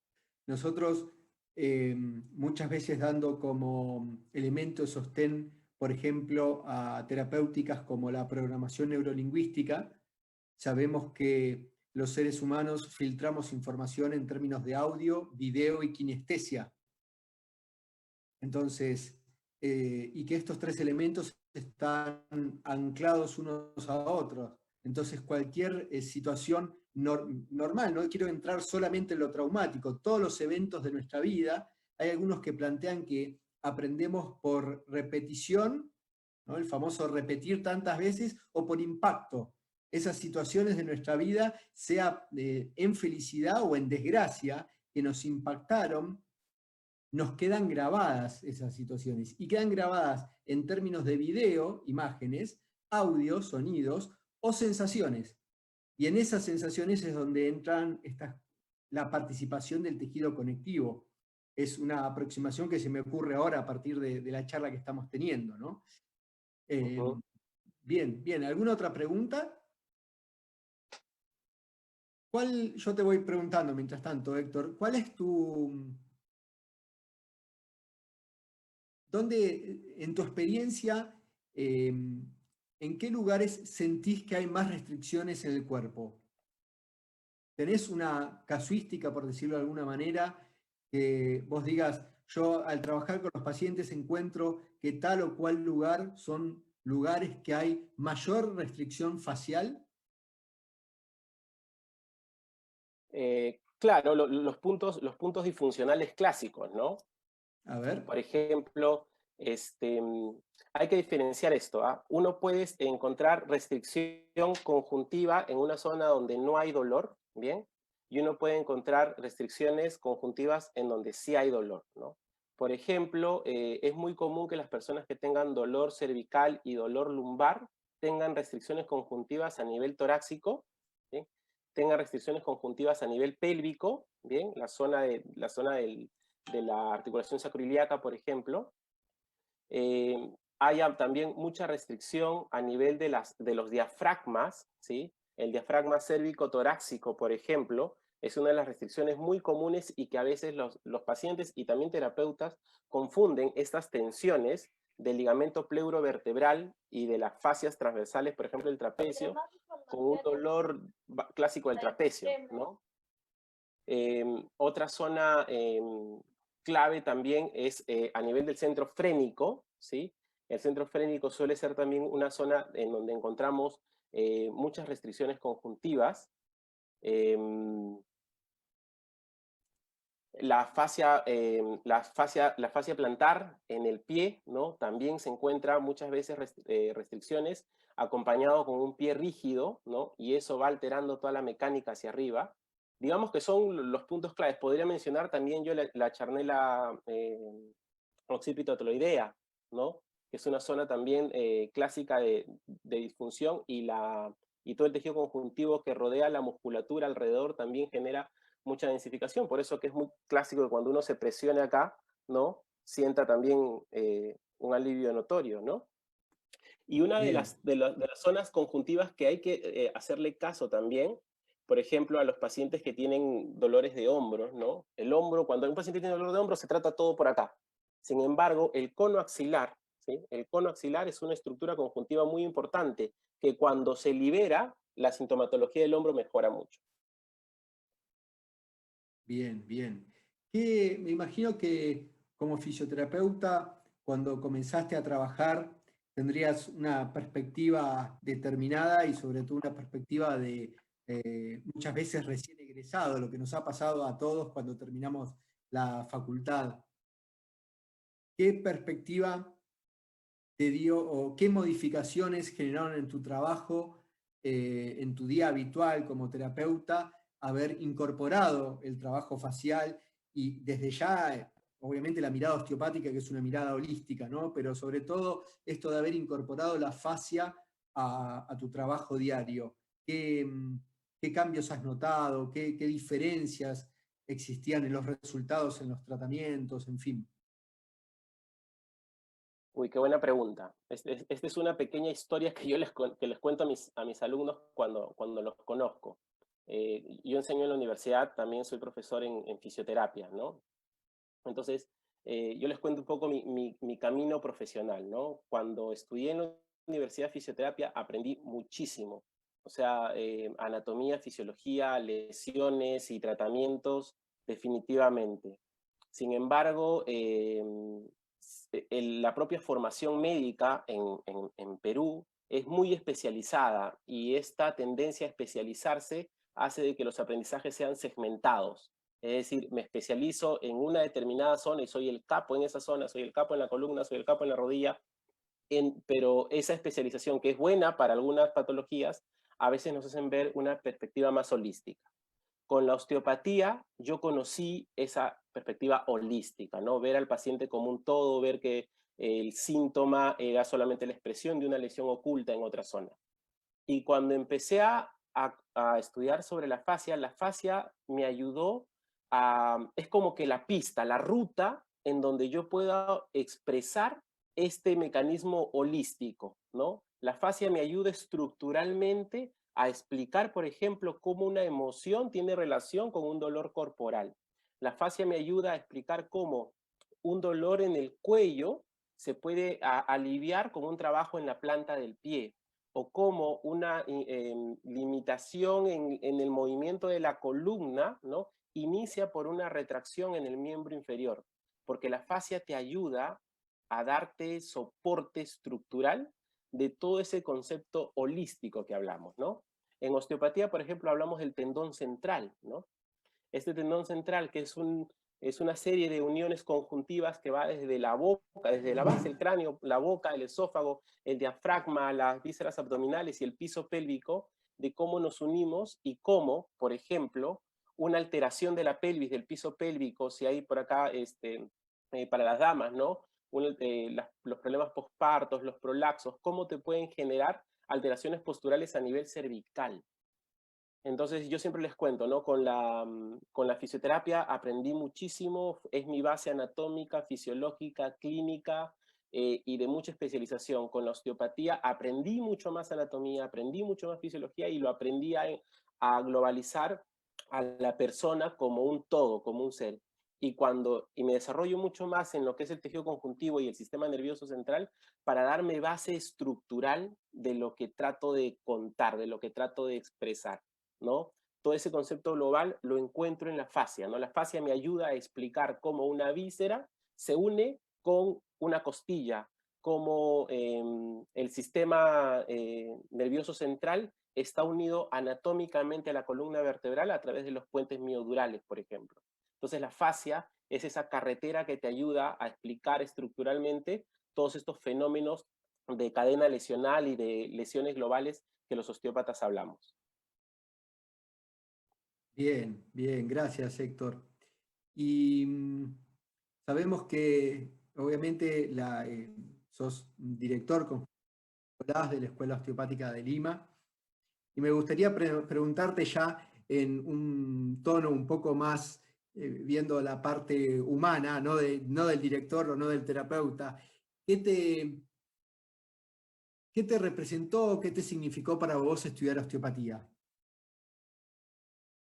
Nosotros muchas veces dando como elemento de sostén, por ejemplo, a terapéuticas como la programación neurolingüística, sabemos que los seres humanos filtramos información en términos de audio, video y kinestesia. Entonces, y que estos tres elementos están anclados unos a otros. Entonces, cualquier situación normal, no quiero entrar solamente en lo traumático, todos los eventos de nuestra vida, hay algunos que plantean que aprendemos por repetición, ¿no? El famoso repetir tantas veces, o por impacto. Esas situaciones de nuestra vida, sea en felicidad o en desgracia, que nos impactaron, nos quedan grabadas esas situaciones y quedan grabadas en términos de video, imágenes, audio, sonidos o sensaciones. Y en esas sensaciones es donde entran la participación del tejido conectivo. Es una aproximación que se me ocurre ahora a partir de la charla que estamos teniendo, ¿no? Bien, bien. ¿Alguna otra pregunta? Yo te voy preguntando mientras tanto, Héctor, ¿cuál es en tu experiencia, en qué lugares sentís que hay más restricciones en el cuerpo? ¿Tenés una casuística, por decirlo de alguna manera, que vos digas, yo al trabajar con los pacientes encuentro que tal o cual lugar son lugares que hay mayor restricción facial? Claro, los puntos disfuncionales clásicos, ¿no? A ver. Por ejemplo, hay que diferenciar esto. Uno puede encontrar restricción conjuntiva en una zona donde no hay dolor, ¿bien? Y uno puede encontrar restricciones conjuntivas en donde sí hay dolor, ¿no? Por ejemplo, es muy común que las personas que tengan dolor cervical y dolor lumbar tengan restricciones conjuntivas a nivel torácico, ¿sí? Tengan restricciones conjuntivas a nivel pélvico, ¿bien? La zona de la articulación sacroiliaca, por ejemplo. Hay también mucha restricción a nivel de los diafragmas, ¿sí? El diafragma cérvico-torácico, por ejemplo, es una de las restricciones muy comunes y que a veces los pacientes y también terapeutas confunden estas tensiones del ligamento pleurovertebral y de las fascias transversales, por ejemplo, el trapecio, con un dolor clásico del trapecio, ¿no? Otra zona clave también es a nivel del centro frénico, ¿sí? El centro frénico suele ser también una zona en donde encontramos muchas restricciones conjuntivas. La fascia plantar en el pie, ¿no? También se encuentra muchas veces restricciones acompañado con un pie rígido, ¿no? Y eso va alterando toda la mecánica hacia arriba. Digamos que son los puntos claves. Podría mencionar también yo la charnela occipitotoloidea, ¿no? Que es una zona también clásica de disfunción y todo el tejido conjuntivo que rodea la musculatura alrededor también genera mucha densificación. Por eso que es muy clásico que cuando uno se presione acá, ¿no? Sienta también un alivio notorio, ¿no? Y una de las zonas conjuntivas que hay que hacerle caso también por ejemplo, a los pacientes que tienen dolores de hombros, ¿no? El hombro, cuando un paciente tiene dolor de hombro, se trata todo por acá. Sin embargo, el cono axilar, ¿sí? El cono axilar es una estructura conjuntiva muy importante, que cuando se libera, la sintomatología del hombro mejora mucho. Bien, bien. Me imagino que como fisioterapeuta, cuando comenzaste a trabajar, tendrías una perspectiva determinada y sobre todo una perspectiva de muchas veces recién egresado, lo que nos ha pasado a todos cuando terminamos la facultad. ¿Qué perspectiva te dio o qué modificaciones generaron en tu trabajo, en tu día habitual como terapeuta, haber incorporado el trabajo facial y desde ya, obviamente la mirada osteopática, que es una mirada holística, ¿no? Pero sobre todo esto de haber incorporado la fascia a tu trabajo diario? ¿Qué cambios has notado? ¿Qué diferencias existían en los resultados, en los tratamientos, en fin? Uy, qué buena pregunta. Esta es una pequeña historia que yo que les cuento a mis alumnos cuando los conozco. Yo enseño en la universidad, también soy profesor en fisioterapia, ¿no? Entonces, yo les cuento un poco mi camino profesional, ¿no? Cuando estudié en la Universidad de Fisioterapia aprendí muchísimo. O sea, anatomía, fisiología, lesiones y tratamientos, definitivamente. Sin embargo, la propia formación médica en Perú es muy especializada y esta tendencia a especializarse hace de que los aprendizajes sean segmentados. Es decir, me especializo en una determinada zona y soy el capo en esa zona, soy el capo en la columna, soy el capo en la rodilla, pero esa especialización que es buena para algunas patologías, a veces nos hacen ver una perspectiva más holística. Con la osteopatía yo conocí esa perspectiva holística, ¿no? Ver al paciente como un todo, ver que el síntoma era solamente la expresión de una lesión oculta en otra zona. Y cuando empecé a estudiar sobre la fascia me ayudó es como que la pista, la ruta en donde yo pueda expresar este mecanismo holístico, ¿no? La fascia me ayuda estructuralmente a explicar, por ejemplo, cómo una emoción tiene relación con un dolor corporal. La fascia me ayuda a explicar cómo un dolor en el cuello se puede aliviar con un trabajo en la planta del pie, o cómo una limitación en el movimiento de la columna, ¿no? Inicia por una retracción en el miembro inferior, porque la fascia te ayuda a darte soporte estructural de todo ese concepto holístico que hablamos, ¿no? En osteopatía, por ejemplo, hablamos del tendón central, ¿no? Este tendón central, que es una serie de uniones conjuntivas que va desde la boca, desde la base del cráneo, la boca, el esófago, el diafragma, las vísceras abdominales y el piso pélvico, de cómo nos unimos y cómo, por ejemplo, una alteración de la pelvis, del piso pélvico, si hay por acá, para las damas, ¿no? Los problemas postpartos, los prolapsos, cómo te pueden generar alteraciones posturales a nivel cervical. Entonces yo siempre les cuento, ¿no? Con la fisioterapia aprendí muchísimo, es mi base anatómica, fisiológica, clínica y de mucha especialización. Con la osteopatía aprendí mucho más anatomía, aprendí mucho más fisiología y lo aprendí a globalizar a la persona como un todo, como un ser. Y me desarrollo mucho más en lo que es el tejido conjuntivo y el sistema nervioso central para darme base estructural de lo que trato de contar, de lo que trato de expresar, ¿no? Todo ese concepto global lo encuentro en la fascia, ¿no? La fascia me ayuda a explicar cómo una víscera se une con una costilla, cómo el sistema nervioso central está unido anatómicamente a la columna vertebral a través de los puentes miodurales, por ejemplo. Entonces la fascia es esa carretera que te ayuda a explicar estructuralmente todos estos fenómenos de cadena lesional y de lesiones globales que los osteópatas hablamos. Bien, bien, gracias Héctor. Y sabemos que obviamente sos director con Nicolás de la Escuela Osteopática de Lima y me gustaría preguntarte ya en un tono un poco más viendo la parte humana, no del director o no del terapeuta, ¿qué te representó, qué te significó para vos estudiar osteopatía?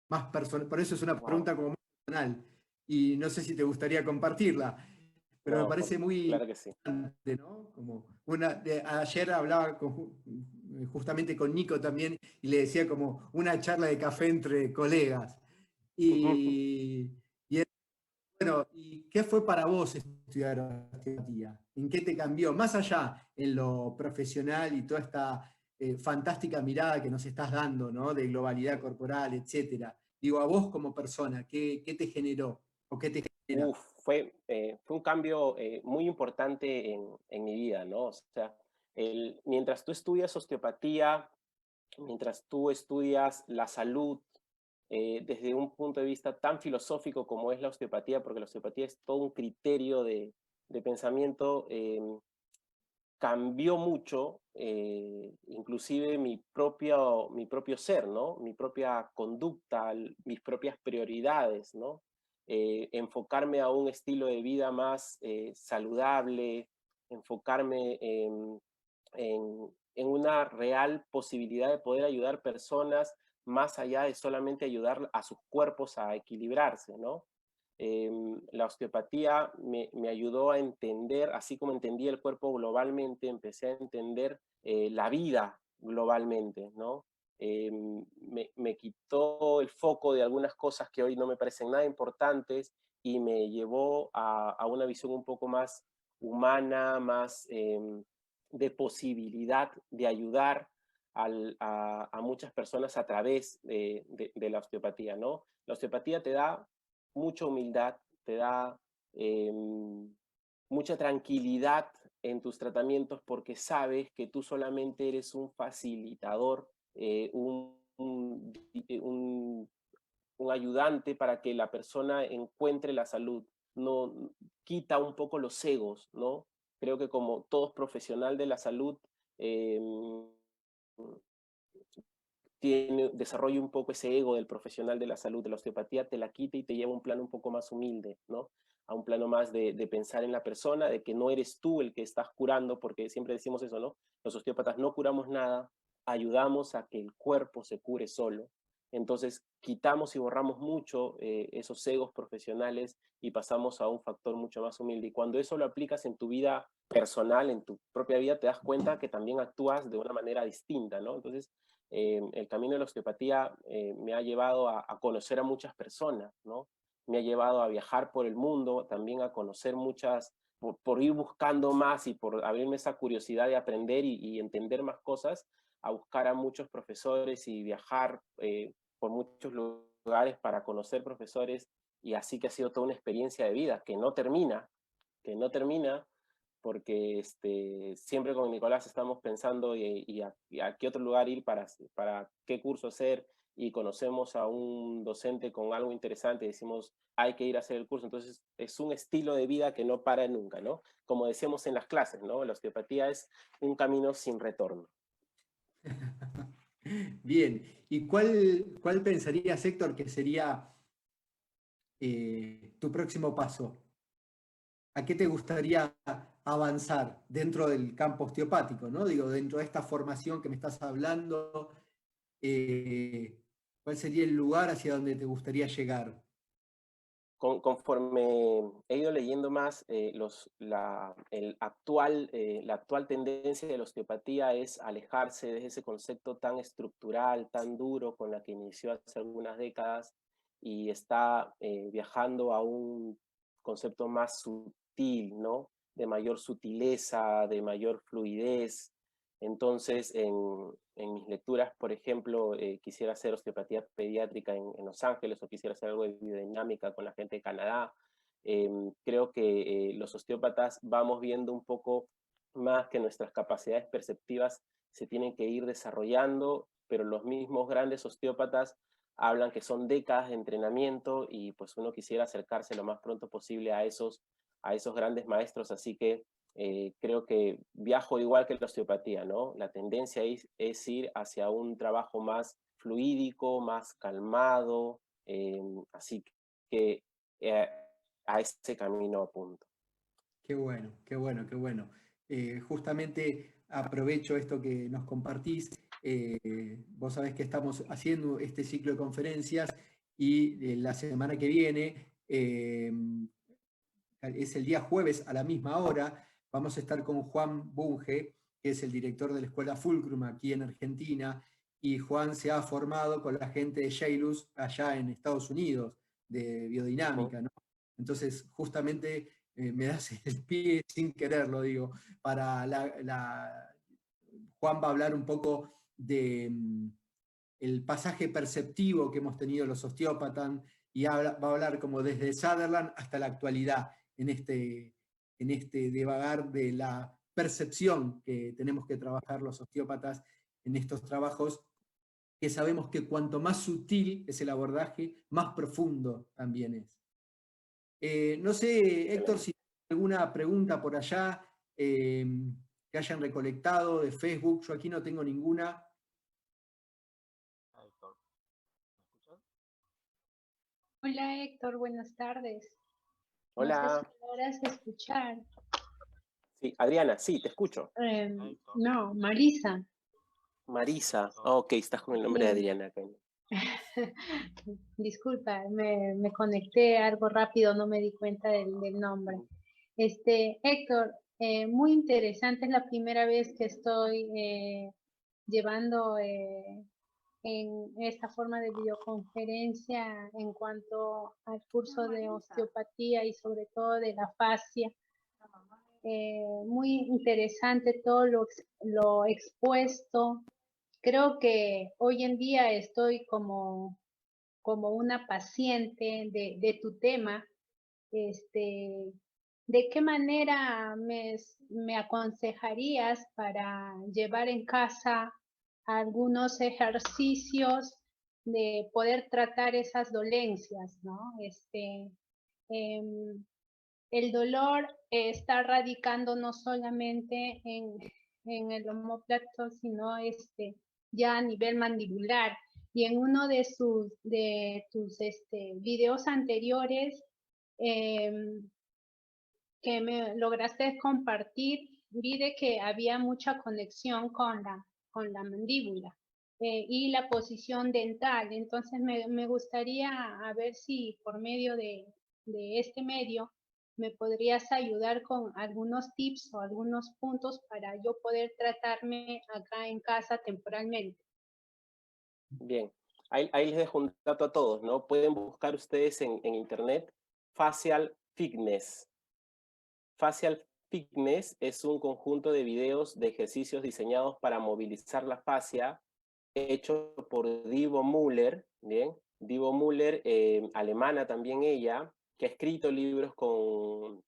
más personal, por eso es una Wow. pregunta como muy personal, y no sé si te gustaría compartirla, pero me No, parece muy claro que sí. interesante, ¿no? Como ayer hablaba justamente con Nico también, y le decía como una charla de café entre colegas. Y, bueno, ¿y qué fue para vos estudiar osteopatía? ¿En qué te cambió? Más allá en lo profesional y toda esta fantástica mirada que nos estás dando, ¿no? De globalidad corporal, etcétera. Digo, a vos como persona, ¿qué te generó? ¿O qué te genera? Fue un cambio muy importante en mi vida, ¿no? O sea, mientras tú estudias osteopatía, mientras tú estudias la salud, desde un punto de vista tan filosófico como es la osteopatía, porque la osteopatía es todo un criterio de pensamiento, cambió mucho, inclusive mi propio ser, ¿no? Mi propia conducta, mis propias prioridades, ¿no? Enfocarme a un estilo de vida más saludable, enfocarme en una real posibilidad de poder ayudar personas más allá de solamente ayudar a sus cuerpos a equilibrarse, ¿no? La osteopatía me ayudó a entender, así como entendí el cuerpo globalmente, empecé a entender la vida globalmente, ¿no? Me quitó el foco de algunas cosas que hoy no me parecen nada importantes y me llevó a una visión un poco más humana, más de posibilidad de ayudar a muchas personas a través de la osteopatía, ¿no? La osteopatía te da mucha humildad, te da eh, mucha tranquilidad en tus tratamientos porque sabes que tú solamente eres un facilitador, un ayudante para que la persona encuentre la salud. No quita un poco los egos, ¿no? Creo que como todo profesional de la salud, eh, desarrolla un poco ese ego del profesional de la salud, de la osteopatía, te la quita y te lleva a un plano un poco más humilde, ¿no? A un plano más de pensar en la persona, de que no eres tú el que estás curando, porque siempre decimos eso, ¿no? Los osteópatas no curamos nada, ayudamos a que el cuerpo se cure solo. Entonces, quitamos y borramos mucho esos egos profesionales y pasamos a un factor mucho más humilde. Y cuando eso lo aplicas en tu vida personal, en tu propia vida, te das cuenta que también actúas de una manera distinta, ¿no? Entonces, el camino de la osteopatía me ha llevado a conocer a muchas personas, ¿no? Me ha llevado a viajar por el mundo, también a conocer muchas, por ir buscando más y por abrirme esa curiosidad de aprender y entender más cosas, a buscar a muchos profesores y viajar por muchos lugares para conocer profesores, y así que ha sido toda una experiencia de vida que no termina, porque siempre con Nicolás estamos pensando y a qué otro lugar ir para qué curso hacer, y conocemos a un docente con algo interesante y decimos, hay que ir a hacer el curso. Entonces es un estilo de vida que no para nunca, ¿no? Como decíamos en las clases, ¿no? La osteopatía es un camino sin retorno. Bien, ¿y cuál pensarías, Héctor, que sería tu próximo paso? ¿A qué te gustaría avanzar dentro del campo osteopático, ¿no? Digo, dentro de esta formación que me estás hablando, ¿cuál sería el lugar hacia donde te gustaría llegar? Conforme he ido leyendo más, la actual tendencia de la osteopatía es alejarse de ese concepto tan estructural, tan duro con la que inició hace algunas décadas, y está viajando a un concepto más sutil, ¿no? De mayor sutileza, de mayor fluidez. Entonces, en mis lecturas, por ejemplo, quisiera hacer osteopatía pediátrica en Los Ángeles, o quisiera hacer algo de biodinámica con la gente de Canadá. Creo que los osteópatas vamos viendo un poco más que nuestras capacidades perceptivas se tienen que ir desarrollando, pero los mismos grandes osteópatas hablan que son décadas de entrenamiento, y pues uno quisiera acercarse lo más pronto posible a esos grandes maestros, así que creo que viajo igual que la osteopatía, ¿no? La tendencia es ir hacia un trabajo más fluídico, más calmado, así que eh, a ese camino apunto. Qué bueno, qué bueno, qué bueno. Justamente aprovecho esto que nos compartís. Vos sabés que estamos haciendo este ciclo de conferencias y la semana que viene, es el día jueves a la misma hora, vamos a estar con Juan Bunge, que es el director de la Escuela Fulcrum aquí en Argentina, y Juan se ha formado con la gente de JAILUS allá en Estados Unidos, de biodinámica, ¿no? Entonces, justamente me das el pie sin quererlo, digo, para Juan va a hablar un poco de el pasaje perceptivo que hemos tenido los osteópatas, y va a hablar como desde Sutherland hasta la actualidad, en este divagar de la percepción que tenemos que trabajar los osteópatas en estos trabajos, que sabemos que cuanto más sutil es el abordaje, más profundo también es. No sé, Héctor, si hay alguna pregunta por allá que hayan recolectado de Facebook. Yo aquí no tengo ninguna. Hola Héctor, buenas tardes. Hola. No sé si logras escuchar. Sí, Adriana, sí, te escucho. No, Marisa. Marisa, ok, estás con el nombre de Adriana acá. Disculpa, me conecté algo rápido, no me di cuenta del nombre. Héctor, muy interesante, es la primera vez que estoy llevando en esta forma de videoconferencia en cuanto al curso de osteopatía y sobre todo de la fascia. Muy interesante todo lo expuesto. Creo que hoy en día estoy como una paciente de tu tema. ¿De qué manera me aconsejarías para llevar en casa algunos ejercicios de poder tratar esas dolencias, ¿no? El dolor está radicando no solamente en el omóplato, sino ya a nivel mandibular. Y en uno de tus videos anteriores que me lograste compartir, vi de que había mucha conexión con la mandíbula y la posición dental. Entonces me gustaría a ver si por medio de este medio me podrías ayudar con algunos tips o algunos puntos para yo poder tratarme acá en casa temporalmente. Bien, ahí les dejo un dato a todos, ¿no? Pueden buscar ustedes en internet Facial Fitness. Facial Fitness es un conjunto de videos de ejercicios diseñados para movilizar la fascia, hecho por Divo Müller, ¿bien? Divo Müller, alemana también ella, que ha escrito libros con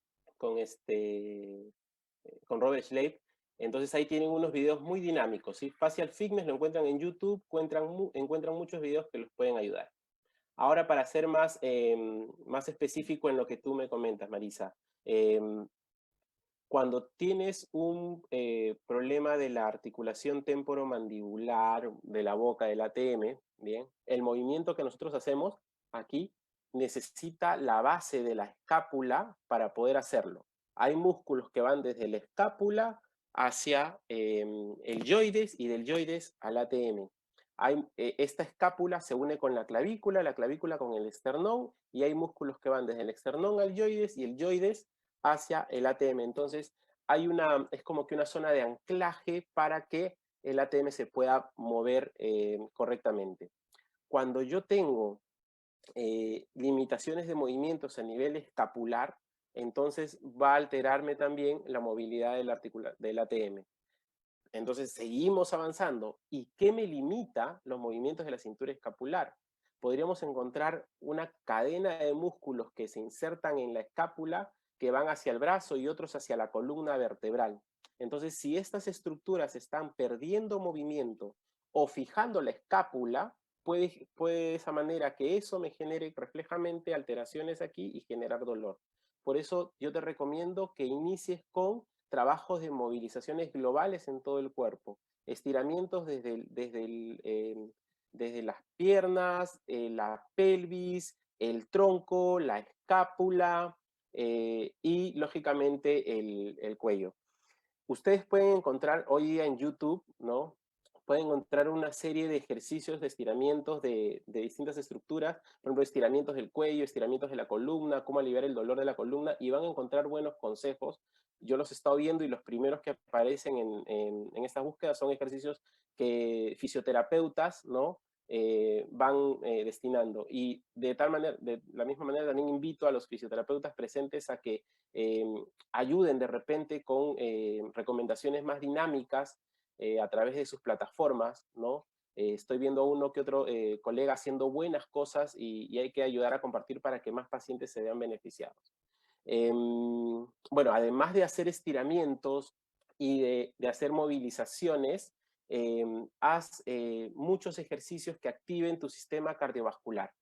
Robert Schleip. Entonces ahí tienen unos videos muy dinámicos, ¿sí? Facial Fitness lo encuentran en YouTube, encuentran muchos videos que los pueden ayudar. Ahora, para ser más específico en lo que tú me comentas, Marisa, cuando tienes un problema de la articulación temporomandibular de la boca, del ATM, ¿bien? El movimiento que nosotros hacemos aquí necesita la base de la escápula para poder hacerlo. Hay músculos que van desde la escápula hacia el yoides y del yoides al ATM. Esta escápula se une con la clavícula con el esternón, y hay músculos que van desde el esternón al yoides y el yoides hacia el ATM. Entonces, es como que una zona de anclaje para que el ATM se pueda mover correctamente. Cuando yo tengo limitaciones de movimientos a nivel escapular, entonces va a alterarme también la movilidad del ATM. Entonces seguimos avanzando. ¿Y qué me limita los movimientos de la cintura escapular? Podríamos encontrar una cadena de músculos que se insertan en la escápula, que van hacia el brazo y otros hacia la columna vertebral. Entonces, si estas estructuras están perdiendo movimiento o fijando la escápula, puede de esa manera que eso me genere reflejamente alteraciones aquí y generar dolor. Por eso yo te recomiendo que inicies con trabajos de movilizaciones globales en todo el cuerpo, estiramientos desde las piernas, la pelvis, el tronco, la escápula y lógicamente el cuello. Ustedes pueden encontrar hoy día en YouTube, ¿no? pueden encontrar una serie de ejercicios de estiramientos de distintas estructuras, por ejemplo, estiramientos del cuello, estiramientos de la columna, cómo aliviar el dolor de la columna, y van a encontrar buenos consejos. Yo los he estado viendo y los primeros que aparecen en estas búsquedas son ejercicios que fisioterapeutas, ¿no? Van destinando. Y de la misma manera también invito a los fisioterapeutas presentes a que ayuden de repente con recomendaciones más dinámicas a través de sus plataformas, ¿no? Estoy viendo a uno que otro colega haciendo buenas cosas y hay que ayudar a compartir para que más pacientes se vean beneficiados. Bueno, además de hacer estiramientos y de hacer movilizaciones, haz muchos ejercicios que activen tu sistema cardiovascular.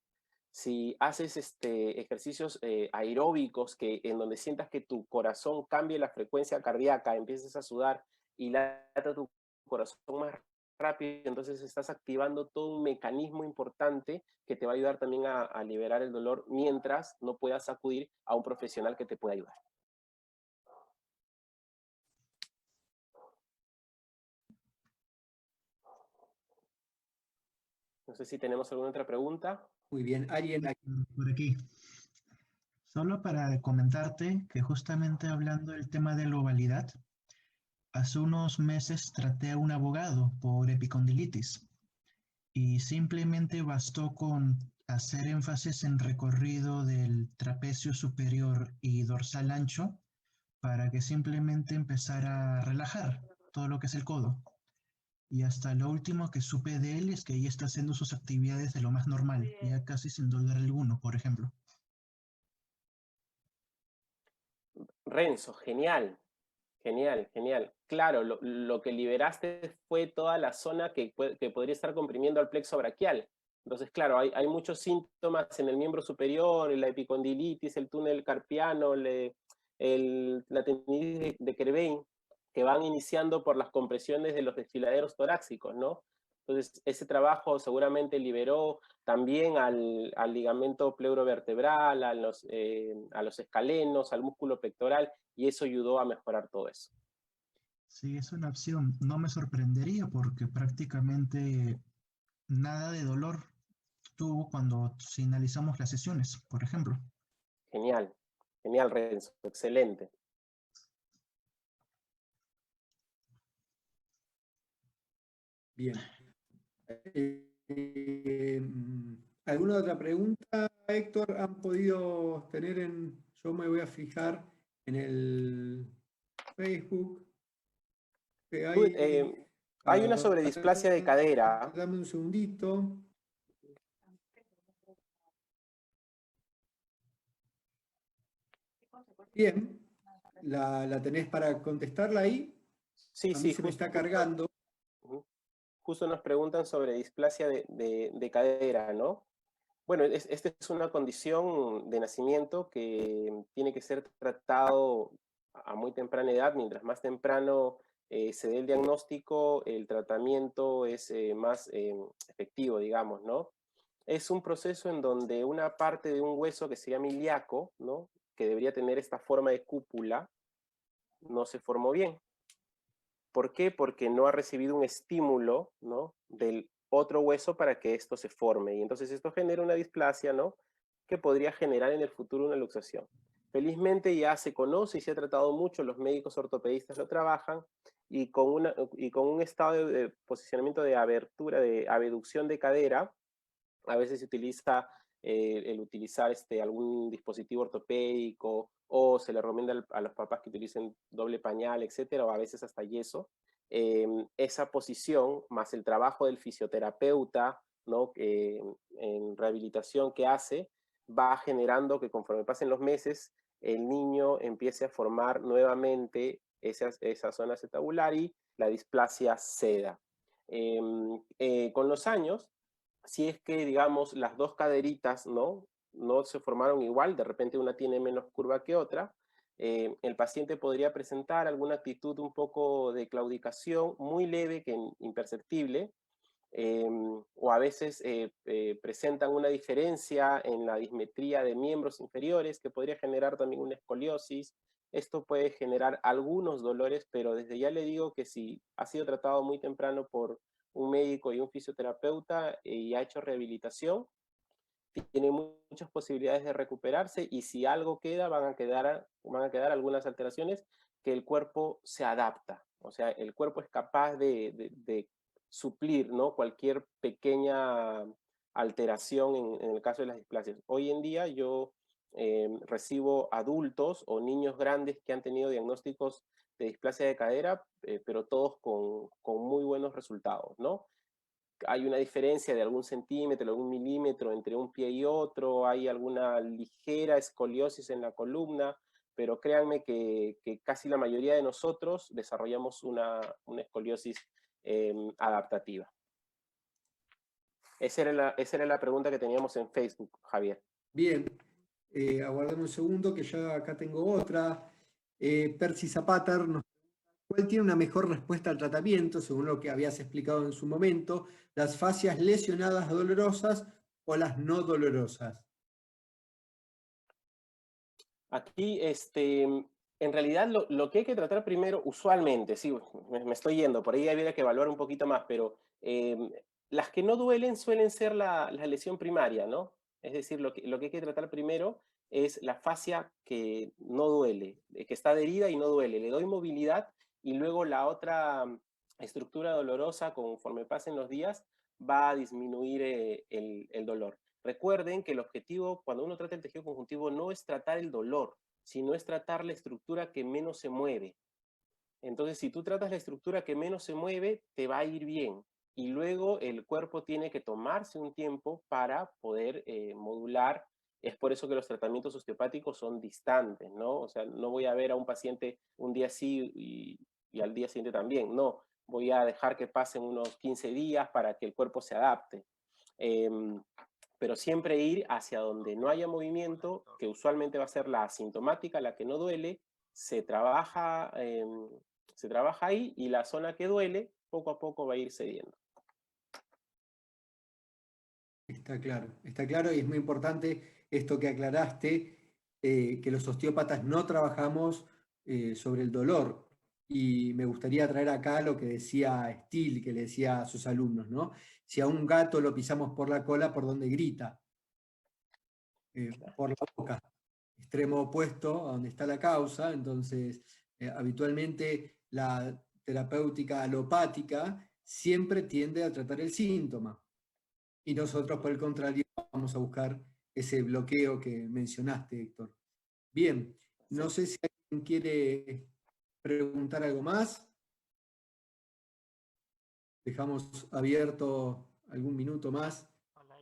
Si haces ejercicios aeróbicos en donde sientas que tu corazón cambie la frecuencia cardíaca, empieces a sudar y lata tu corazón más rápido, entonces estás activando todo un mecanismo importante que te va a ayudar también a liberar el dolor mientras no puedas acudir a un profesional que te pueda ayudar. No sé si tenemos alguna otra pregunta. Muy bien, ¿alguien aquí? Por aquí. Solo para comentarte que justamente hablando del tema de la ovalidad, hace unos meses traté a un abogado por epicondilitis y simplemente bastó con hacer énfasis en recorrido del trapecio superior y dorsal ancho para que simplemente empezara a relajar todo lo que es el codo. Y hasta lo último que supe de él es que ya está haciendo sus actividades de lo más normal, ya casi sin dolor alguno, por ejemplo. Renzo, genial, genial, genial. Claro, lo que liberaste fue toda la zona que podría estar comprimiendo al plexo braquial. Entonces, claro, hay muchos síntomas en el miembro superior, la epicondilitis, el túnel carpiano, la tendinitis de Kerbein, que van iniciando por las compresiones de los desfiladeros torácicos, ¿no? Entonces, ese trabajo seguramente liberó también al ligamento pleurovertebral, a los escalenos, al músculo pectoral, y eso ayudó a mejorar todo eso. Sí, es una opción. No me sorprendería porque prácticamente nada de dolor tuvo cuando finalizamos las sesiones, por ejemplo. Genial, genial, Renzo, excelente. Bien. ¿Alguna otra pregunta, Héctor? ¿Han podido tener yo me voy a fijar en el Facebook? Hay una sobre displasia de cadera. Dame un segundito. Bien. ¿La tenés para contestarla ahí? Sí, a mí sí. se me está cargando. Justo nos preguntan sobre displasia de cadera, ¿no? Bueno, esta es una condición de nacimiento que tiene que ser tratado a muy temprana edad. Mientras más temprano se dé el diagnóstico, el tratamiento es más efectivo, digamos, ¿no? Es un proceso en donde una parte de un hueso que se llama ilíaco, ¿no? Que debería tener esta forma de cúpula, no se formó bien. ¿Por qué? Porque no ha recibido un estímulo, ¿no? Del otro hueso para que esto se forme. Y entonces esto genera una displasia, ¿no? Que podría generar en el futuro una luxación. Felizmente ya se conoce y se ha tratado mucho, los médicos ortopedistas lo trabajan, y con un estado de posicionamiento de abertura, de abducción de cadera, a veces se utiliza el utilizar algún dispositivo ortopédico, o se le recomienda a los papás que utilicen doble pañal, etcétera, o a veces hasta yeso. Esa posición, más el trabajo del fisioterapeuta, ¿no? En rehabilitación que hace, va generando que conforme pasen los meses, el niño empiece a formar nuevamente esa zona acetabular y la displasia ceda. Con los años, si es que, digamos, las dos caderitas no se formaron igual, de repente una tiene menos curva que otra, el paciente podría presentar alguna actitud un poco de claudicación muy leve, que imperceptible, o a veces presentan una diferencia en la dismetría de miembros inferiores que podría generar también una escoliosis. Esto puede generar algunos dolores, pero desde ya le digo que si ha sido tratado muy temprano por un médico y un fisioterapeuta y ha hecho rehabilitación, tiene muchas posibilidades de recuperarse, y si algo queda, van a quedar algunas alteraciones que el cuerpo se adapta. O sea, el cuerpo es capaz de suplir, ¿no?, cualquier pequeña alteración en el caso de las displasias. Hoy en día yo recibo adultos o niños grandes que han tenido diagnósticos de displasia de cadera, pero todos con muy buenos resultados, ¿no? Hay una diferencia de algún centímetro, algún milímetro entre un pie y otro, hay alguna ligera escoliosis en la columna, pero créanme que casi la mayoría de nosotros desarrollamos una escoliosis adaptativa. Esa era la pregunta que teníamos en Facebook, Javier. Bien, aguardemos un segundo que ya acá tengo otra. Percy Zapater nos ¿cuál tiene una mejor respuesta al tratamiento, según lo que habías explicado en su momento, las fascias lesionadas dolorosas o las no dolorosas? Aquí, en realidad, lo que hay que tratar primero, usualmente, sí, me estoy yendo, por ahí habría que evaluar un poquito más, pero las que no duelen suelen ser la lesión primaria, ¿no? Es decir, lo que hay que tratar primero es la fascia que no duele, que está adherida y no duele. Le doy movilidad, y luego la otra estructura dolorosa, conforme pasen los días, va a disminuir el dolor. Recuerden que el objetivo cuando uno trata el tejido conjuntivo no es tratar el dolor, sino es tratar la estructura que menos se mueve. Entonces, si tú tratas la estructura que menos se mueve, te va a ir bien. Y luego el cuerpo tiene que tomarse un tiempo para poder modular. Es por eso que los tratamientos osteopáticos son distantes, ¿no? O sea, no voy a ver a un paciente un día sí y al día siguiente también. No, voy a dejar que pasen unos 15 días para que el cuerpo se adapte. Pero siempre ir hacia donde no haya movimiento, que usualmente va a ser la asintomática, la que no duele, se trabaja ahí, y la zona que duele poco a poco va a ir cediendo. Está claro, y es muy importante esto que aclaraste, que los osteópatas no trabajamos sobre el dolor. Y me gustaría traer acá lo que decía Steele, que le decía a sus alumnos, ¿no? Si a un gato lo pisamos por la cola, ¿por dónde grita? Por la boca, extremo opuesto a donde está la causa. Entonces, habitualmente la terapéutica alopática siempre tiende a tratar el síntoma. Y nosotros, por el contrario, vamos a buscar ese bloqueo que mencionaste, Héctor. Bien, no sé si alguien quiere preguntar algo más. Dejamos abierto algún minuto más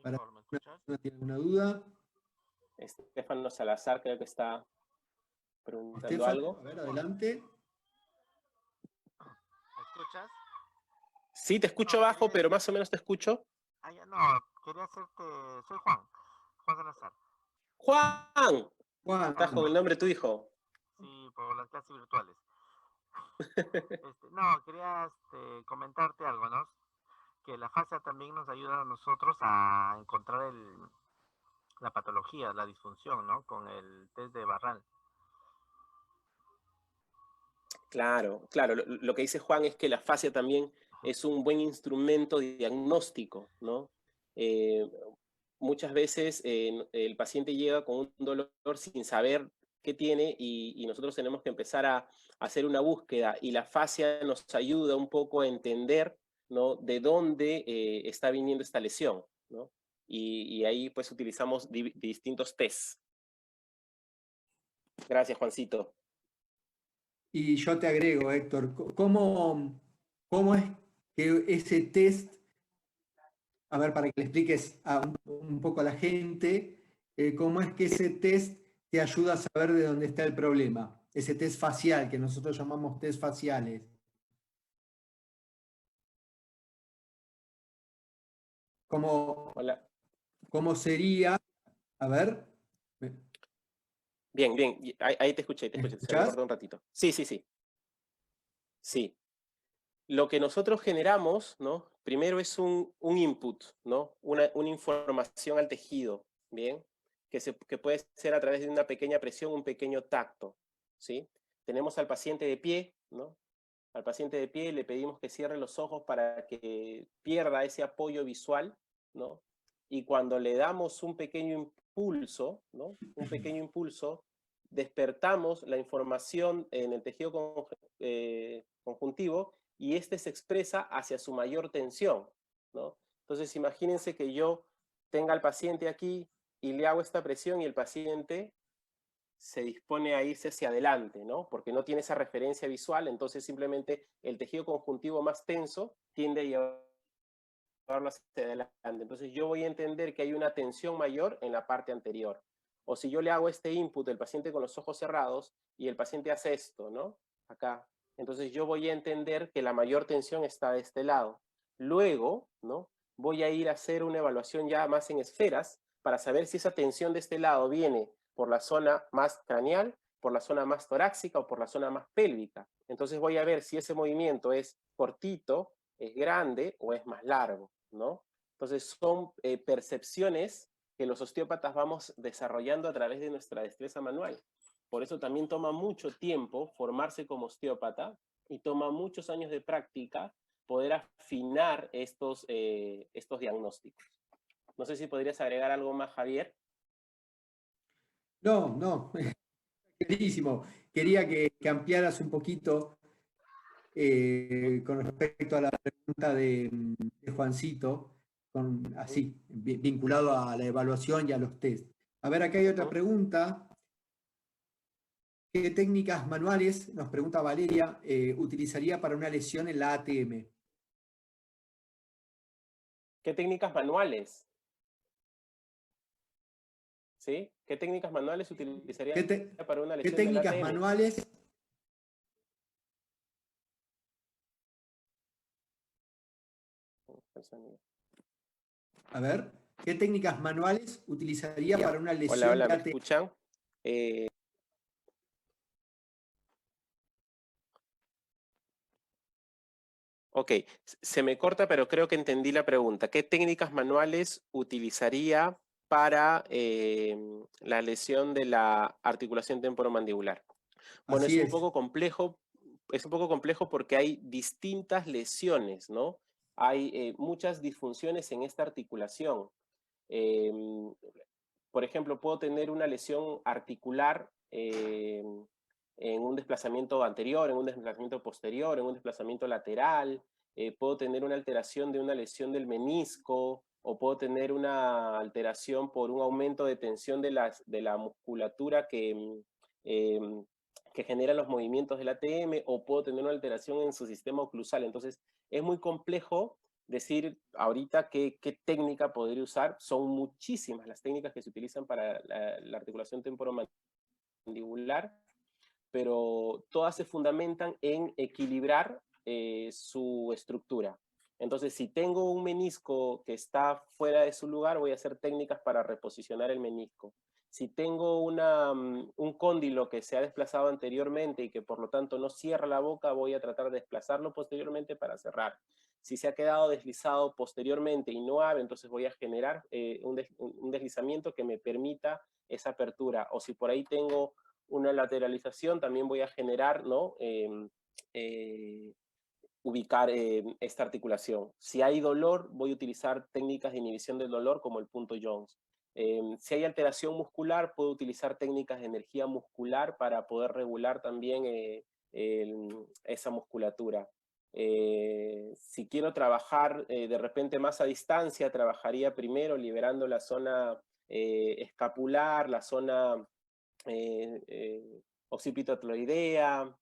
para Héctor, ¿me si escuchas? alguna tiene alguna duda. Estefano Salazar creo que está preguntando Estefano, algo. a ver, adelante. ¿Me escuchas? Sí, te escucho bajo, pero más o menos te escucho. Ah, ya no, quería hacerte... Soy Juan Salazar. ¡Juan! Juan, ¿Estás con el nombre de tu hijo? Sí, por las clases virtuales. No, quería comentarte algo, ¿no? Que la fascia también nos ayuda a nosotros a encontrar la patología, la disfunción, ¿no? Con el test de Barral. Claro, claro. Lo que dice Juan es que la fascia también es un buen instrumento diagnóstico, ¿no? Muchas veces el paciente llega con un dolor sin saber qué tiene, y nosotros tenemos que empezar a hacer una búsqueda, y la fascia nos ayuda un poco a entender, ¿no?, de dónde está viniendo esta lesión, ¿no? Y ahí pues utilizamos distintos tests. Gracias, Juancito. y yo te agrego, Héctor, ¿cómo es que ese test, a ver, para que le expliques un poco a la gente, cómo es que ese test te ayuda a saber de dónde está el problema? Ese test facial, que nosotros llamamos test faciales. Hola. ¿Cómo sería? A ver. Bien, bien. Ahí te escuché, ¿Me se me escuchás? cortó un ratito. Sí, sí, sí. Sí. Lo que nosotros generamos, ¿no?, primero es un input, ¿no?, una información al tejido, ¿bien? Que puede ser a través de una pequeña presión, un pequeño tacto, ¿sí? Tenemos al paciente de pie, ¿no? al paciente de pie, le pedimos que cierre los ojos para que pierda ese apoyo visual, ¿no? Y cuando le damos un pequeño impulso, ¿no? Un pequeño impulso, despertamos la información en el tejido conjuntivo y este se expresa hacia su mayor tensión, ¿no? Entonces imagínense que yo tenga al paciente aquí y le hago esta presión y el paciente se dispone a irse hacia adelante, ¿no? Porque no tiene esa referencia visual, entonces simplemente el tejido conjuntivo más tenso tiende a llevarlo hacia adelante. Entonces yo voy a entender que hay una tensión mayor en la parte anterior. O si yo le hago este input del paciente con los ojos cerrados y el paciente hace esto, ¿no? Acá. Entonces yo voy a entender que la mayor tensión está de este lado. Luego, ¿no? Voy a ir a hacer una evaluación ya más en esferas para saber si esa tensión de este lado viene por la zona más craneal, por la zona más torácica o por la zona más pélvica. Entonces voy a ver si ese movimiento es cortito, es grande o es más largo, ¿no? Entonces son percepciones que los osteópatas vamos desarrollando a través de nuestra destreza manual. Por eso también toma mucho tiempo formarse como osteópata y toma muchos años de práctica poder afinar estos diagnósticos. No sé si podrías agregar algo más, Javier. No, clarísimo. Quería que ampliaras un poquito con respecto a la pregunta de Juancito, así, vinculado a la evaluación y a los test. A ver, acá hay otra pregunta. ¿Qué técnicas manuales, nos pregunta Valeria, utilizaría para una lesión en la ATM? ¿Qué técnicas manuales? ¿Sí? ¿Qué técnicas manuales utilizaría para una lesión ¿Qué técnicas de la ATM? manuales? A ver, ¿qué técnicas manuales utilizaría para una lesión Hola, de ¿me ATM? escuchan? Ok, se me corta, pero creo que entendí la pregunta. ¿Qué técnicas manuales utilizaría para la lesión de la articulación temporomandibular? Bueno, Así es un poco complejo porque hay distintas lesiones, ¿no? Hay muchas disfunciones en esta articulación. Por ejemplo, puedo tener una lesión articular en un desplazamiento anterior, en un desplazamiento posterior, en un desplazamiento lateral, puedo tener una alteración de una lesión del menisco, o puedo tener una alteración por un aumento de tensión de la musculatura que genera los movimientos del ATM, o puedo tener una alteración en su sistema oclusal. Entonces, es muy complejo decir ahorita qué técnica podría usar. Son muchísimas las técnicas que se utilizan para la articulación temporomandibular, pero todas se fundamentan en equilibrar su estructura. Entonces, si tengo un menisco que está fuera de su lugar, voy a hacer técnicas para reposicionar el menisco. Si tengo un cóndilo que se ha desplazado anteriormente y que por lo tanto no cierra la boca, voy a tratar de desplazarlo posteriormente para cerrar. Si se ha quedado deslizado posteriormente y no abre, entonces voy a generar un deslizamiento que me permita esa apertura. O si por ahí tengo una lateralización, también voy a generar, ¿no? Ubicar esta articulación. Si hay dolor, voy a utilizar técnicas de inhibición del dolor como el punto Jones. Si hay alteración muscular, puedo utilizar técnicas de energía muscular para poder regular también esa musculatura. Si quiero trabajar de repente más a distancia, trabajaría primero liberando la zona escapular, la zona occipitotloidea,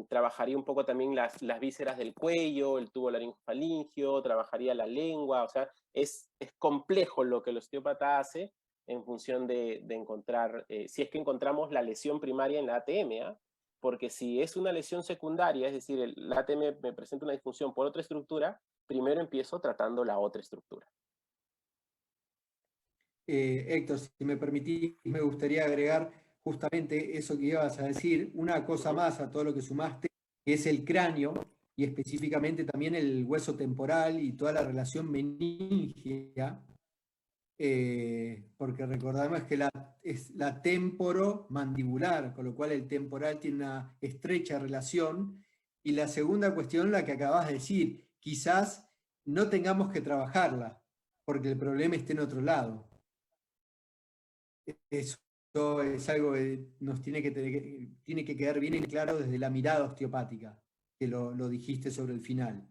trabajaría un poco también las vísceras del cuello, el tubo laringofaringio, trabajaría la lengua. O sea, es complejo lo que el osteópata hace en función de encontrar, si es que encontramos la lesión primaria en la ATM, porque si es una lesión secundaria, es decir, el ATM me presenta una disfunción por otra estructura, primero empiezo tratando la otra estructura. Héctor, si me permitís, me gustaría agregar justamente eso que ibas a decir, una cosa más a todo lo que sumaste, que es el cráneo, y específicamente también el hueso temporal y toda la relación meningia, porque recordamos que es la temporomandibular, con lo cual el temporal tiene una estrecha relación, Y la segunda cuestión, la que acabas de decir, quizás no tengamos que trabajarla, porque el problema esté en otro lado. Eso es algo que nos tiene que quedar bien en claro desde la mirada osteopática, que lo dijiste sobre el final.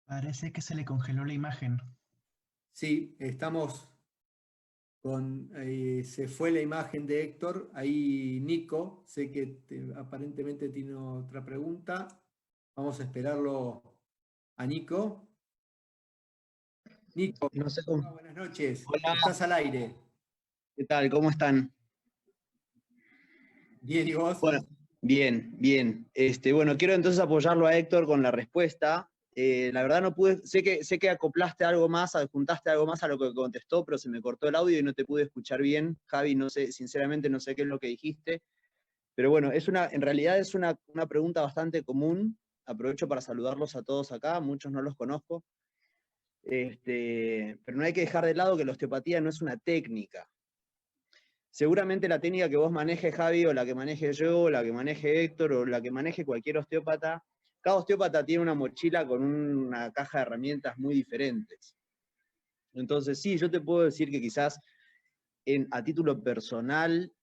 Parece que se le congeló la imagen. Sí, estamos con... se fue la imagen de Héctor. Ahí Nico, sé que aparentemente tiene otra pregunta. Vamos a esperarlo a Nico. Nico, No sé cómo. buenas noches. Hola. Estás al aire. ¿Qué tal? ¿Cómo están? Bien, ¿y vos? Bueno, bien, bien. Bueno, quiero entonces apoyarlo a Héctor con la respuesta. La verdad no pude, sé que acoplaste algo más, adjuntaste algo más a lo que contestó, pero se me cortó el audio y no te pude escuchar bien. Javi, no sé, sinceramente no sé qué es lo que dijiste. Pero bueno, en realidad es una pregunta bastante común. Aprovecho para saludarlos a todos acá, muchos no los conozco. Pero no hay que dejar de lado que la osteopatía no es una técnica. Seguramente la técnica que vos manejes, Javi, o la que maneje yo, o la que maneje Héctor, o la que maneje cualquier osteópata, cada osteópata tiene una mochila con una caja de herramientas muy diferentes. Entonces, sí, yo te puedo decir que quizás a título personal,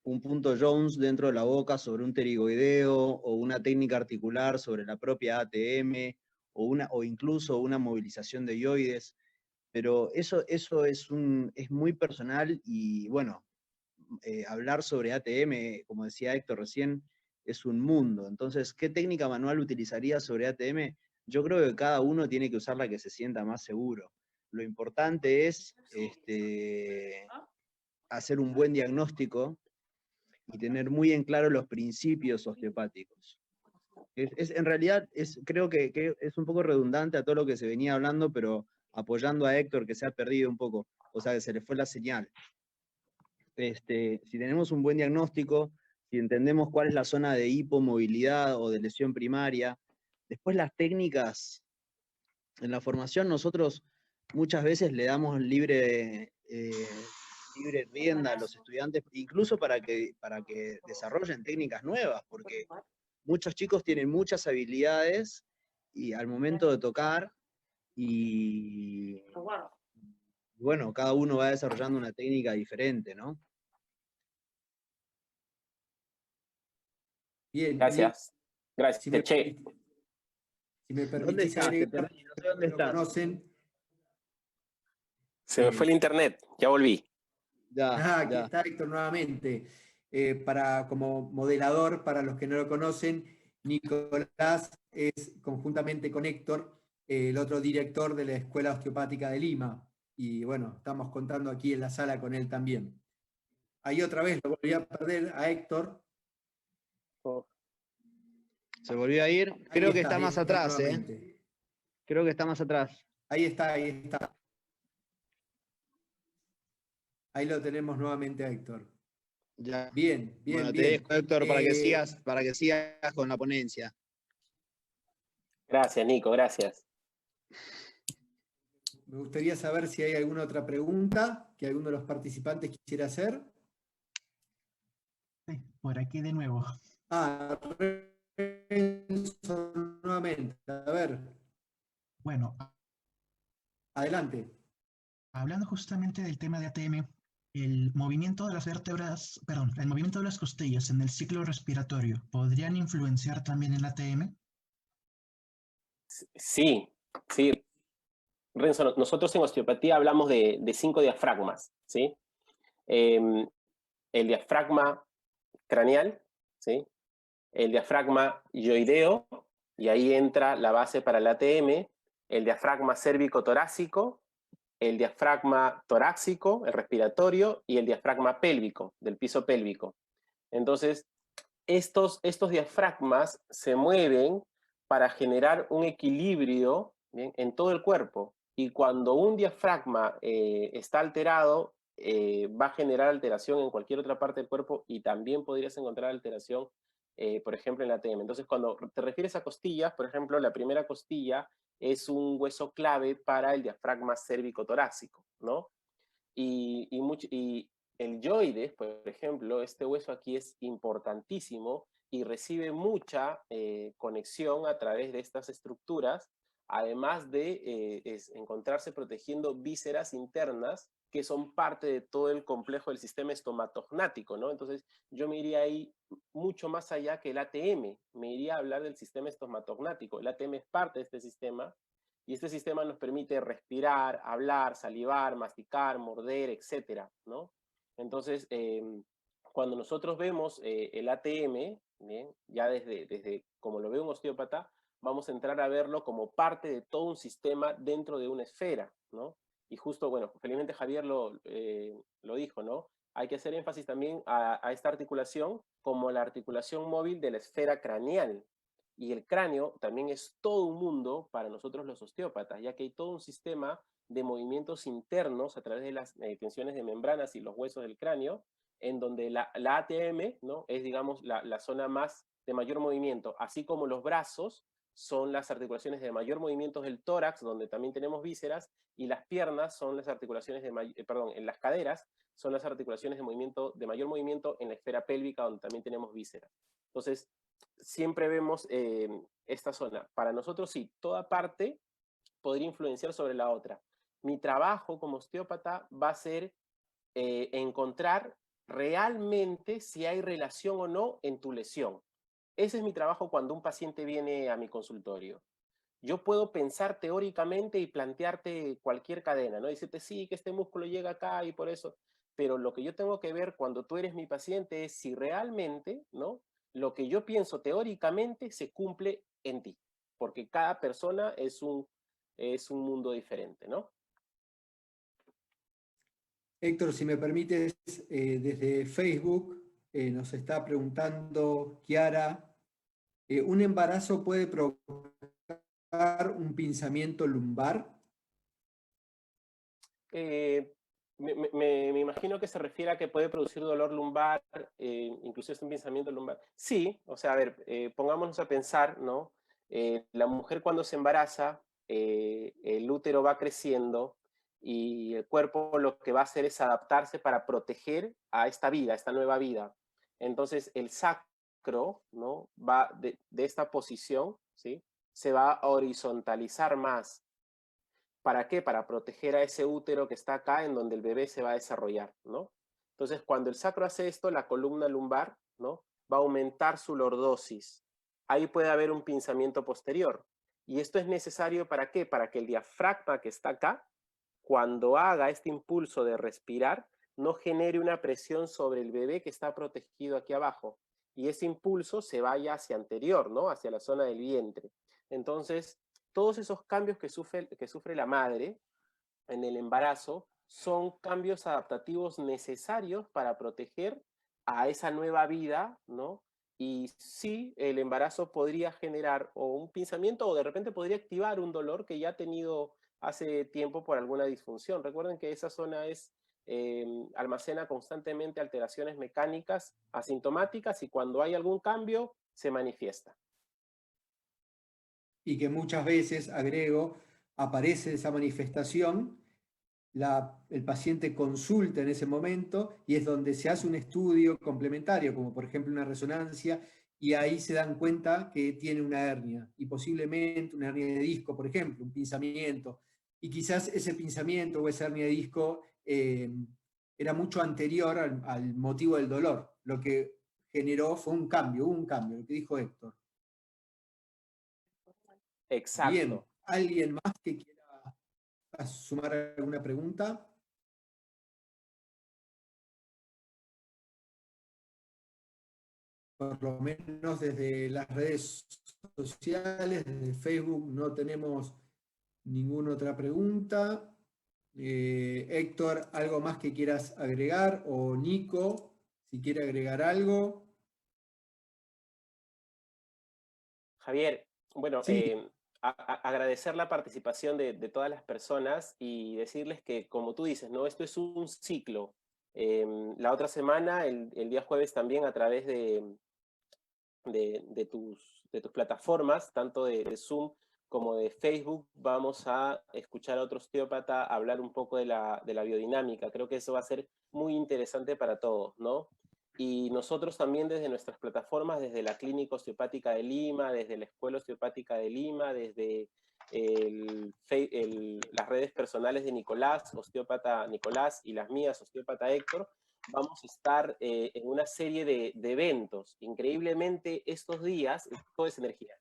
un punto Jones dentro de la boca sobre un pterigoideo, o una técnica articular sobre la propia ATM, o incluso una movilización de ioides, pero eso es muy personal y bueno, hablar sobre ATM, como decía Héctor recién, es un mundo. Entonces, ¿qué técnica manual utilizaría sobre ATM? Yo creo que cada uno tiene que usar la que se sienta más seguro. Lo importante es hacer un buen diagnóstico y tener muy en claro los principios osteopáticos. En realidad, creo que es un poco redundante a todo lo que se venía hablando, pero apoyando a Héctor, que se ha perdido un poco, o sea, que se le fue la señal. Si tenemos un buen diagnóstico, si entendemos cuál es la zona de hipomovilidad o de lesión primaria, después las técnicas, en la formación nosotros muchas veces le damos libre rienda a los estudiantes, incluso para que desarrollen técnicas nuevas, porque muchos chicos tienen muchas habilidades y al momento de tocar, y bueno, cada uno va desarrollando una técnica diferente, ¿no? Bien. Gracias. Gracias, Si me, Che. si me ¿Dónde permitís estás? agregar, Te perdí, no sé dónde lo estás. conocen. Se me fue el internet, ya volví. Aquí Ya. está Héctor nuevamente. Como modelador, para los que no lo conocen, Nicolás es, conjuntamente con Héctor, el otro director de la Escuela Osteopática de Lima. Y bueno, estamos contando aquí en la sala con él también. Ahí otra vez lo volví a perder a Héctor. Se volvió a ir. Creo que está ahí más está atrás, nuevamente. Creo que está más atrás. Ahí está. Ahí lo tenemos nuevamente a Héctor. Ya. Bien. Bueno, te dejo, Héctor, para que sigas con la ponencia. Gracias, Nico, gracias. Me gustaría saber si hay alguna otra pregunta que alguno de los participantes quisiera hacer. Sí, por aquí de nuevo. Renzo, nuevamente. A ver. Bueno, Adelante. hablando justamente del tema de ATM, el movimiento de las vértebras, perdón, el movimiento de las costillas en el ciclo respiratorio, ¿podrían influenciar también en ATM? Sí. Renzo, nosotros en osteopatía hablamos de 5 diafragmas, ¿sí? El diafragma craneal, ¿sí? El diafragma ioideo, y ahí entra la base para el ATM, el diafragma cérvico-torácico, el diafragma torácico, el respiratorio, y el diafragma pélvico, del piso pélvico. Entonces, estos diafragmas se mueven para generar un equilibrio, ¿bien?, en todo el cuerpo. Y cuando un diafragma está alterado, va a generar alteración en cualquier otra parte del cuerpo, y también podrías encontrar alteración, por ejemplo, en la ATM. Entonces, cuando te refieres a costillas, por ejemplo, la primera costilla es un hueso clave para el diafragma cérvico-torácico, ¿no? Y el yoides, por ejemplo, este hueso aquí es importantísimo y recibe mucha conexión a través de estas estructuras, además de encontrarse protegiendo vísceras internas que son parte de todo el complejo del sistema estomatognático, ¿no? Entonces, yo me iría ahí mucho más allá que el ATM, me iría a hablar del sistema estomatognático. El ATM es parte de este sistema, y este sistema nos permite respirar, hablar, salivar, masticar, morder, etcétera, ¿no? Entonces, cuando nosotros vemos el ATM, ¿bien? Ya desde como lo ve un osteópata, vamos a entrar a verlo como parte de todo un sistema dentro de una esfera, ¿no? Y justo, bueno, felizmente Javier lo dijo, ¿no? Hay que hacer énfasis también a esta articulación como la articulación móvil de la esfera craneal. Y el cráneo también es todo un mundo para nosotros los osteópatas, ya que hay todo un sistema de movimientos internos a través de las tensiones de membranas y los huesos del cráneo, en donde la ATM, ¿no? Es, digamos, la zona más de mayor movimiento, así como los brazos son las articulaciones de mayor movimiento del tórax, donde también tenemos vísceras, y las piernas son las articulaciones en las caderas son las articulaciones de mayor movimiento en la esfera pélvica, donde también tenemos vísceras. Entonces, siempre vemos esta zona. Para nosotros sí, toda parte podría influenciar sobre la otra. Mi trabajo como osteópata va a ser encontrar realmente si hay relación o no en tu lesión. Ese es mi trabajo cuando un paciente viene a mi consultorio. Yo puedo pensar teóricamente y plantearte cualquier cadena, ¿no? Decirte, sí, que este músculo llega acá y por eso. Pero lo que yo tengo que ver cuando tú eres mi paciente es si realmente, ¿no? Lo que yo pienso teóricamente se cumple en ti. Porque cada persona es un mundo diferente, ¿no? Héctor, si me permites, desde Facebook nos está preguntando Kiara, ¿un embarazo puede provocar un pinzamiento lumbar? Me imagino que se refiere a que puede producir dolor lumbar, incluso es un pinzamiento lumbar. Sí, o sea, a ver, pongámonos a pensar, ¿no? La mujer cuando se embaraza, el útero va creciendo y el cuerpo lo que va a hacer es adaptarse para proteger a esta vida, a esta nueva vida. Entonces el sacro, ¿no? Va de esta posición, ¿sí? Se va a horizontalizar más. ¿Para qué? Para proteger a ese útero que está acá en donde el bebé se va a desarrollar, ¿no? Entonces, cuando el sacro hace esto, la columna lumbar, ¿no? Va a aumentar su lordosis. Ahí puede haber un pinzamiento posterior. Y esto es necesario ¿para qué? Para que el diafragma que está acá, cuando haga este impulso de respirar, no genere una presión sobre el bebé que está protegido aquí abajo. Y ese impulso se vaya hacia anterior, ¿no? Hacia la zona del vientre. Entonces, todos esos cambios que sufre la madre en el embarazo son cambios adaptativos necesarios para proteger a esa nueva vida, ¿no? Y sí, el embarazo podría generar o un pinzamiento o de repente podría activar un dolor que ya ha tenido hace tiempo por alguna disfunción. Recuerden que esa zona almacena constantemente alteraciones mecánicas asintomáticas y cuando hay algún cambio se manifiesta. Y que muchas veces, agrego, aparece esa manifestación, el paciente consulta en ese momento y es donde se hace un estudio complementario, como por ejemplo una resonancia, y ahí se dan cuenta que tiene una hernia, y posiblemente una hernia de disco, por ejemplo, un pinzamiento, y quizás ese pinzamiento o esa hernia de disco era mucho anterior al motivo del dolor. Lo que generó fue un cambio, lo que dijo Héctor. Exacto. Bien, ¿alguien más que quiera sumar alguna pregunta? Por lo menos desde las redes sociales, desde Facebook, no tenemos ninguna otra pregunta. Héctor, ¿algo más que quieras agregar? O Nico, si quiere agregar algo. Javier, bueno, Sí. agradecer la participación de todas las personas y decirles que, como tú dices, ¿no? Esto es un ciclo. La otra semana, el día jueves también, a través de tus plataformas, tanto de Zoom como de Facebook, vamos a escuchar a otro osteópata hablar un poco de la biodinámica. Creo que eso va a ser muy interesante para todos, ¿no? Y nosotros también desde nuestras plataformas, desde la Clínica Osteopática de Lima, desde la Escuela Osteopática de Lima, desde las redes personales de Nicolás, osteópata Nicolás, y las mías, osteópata Héctor, vamos a estar en una serie de eventos. Increíblemente, estos días, todo es energía.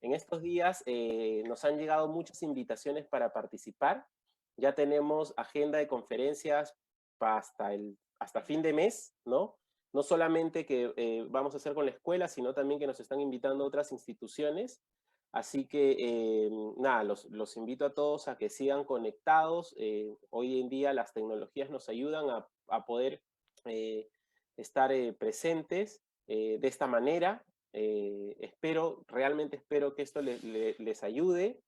En estos días nos han llegado muchas invitaciones para participar. Ya tenemos agenda de conferencias hasta fin de mes, ¿no? No solamente que vamos a hacer con la escuela, sino también que nos están invitando otras instituciones. Así que, nada, los invito a todos a que sigan conectados. Hoy en día las tecnologías nos ayudan a poder estar presentes de esta manera. Realmente espero que esto les ayude.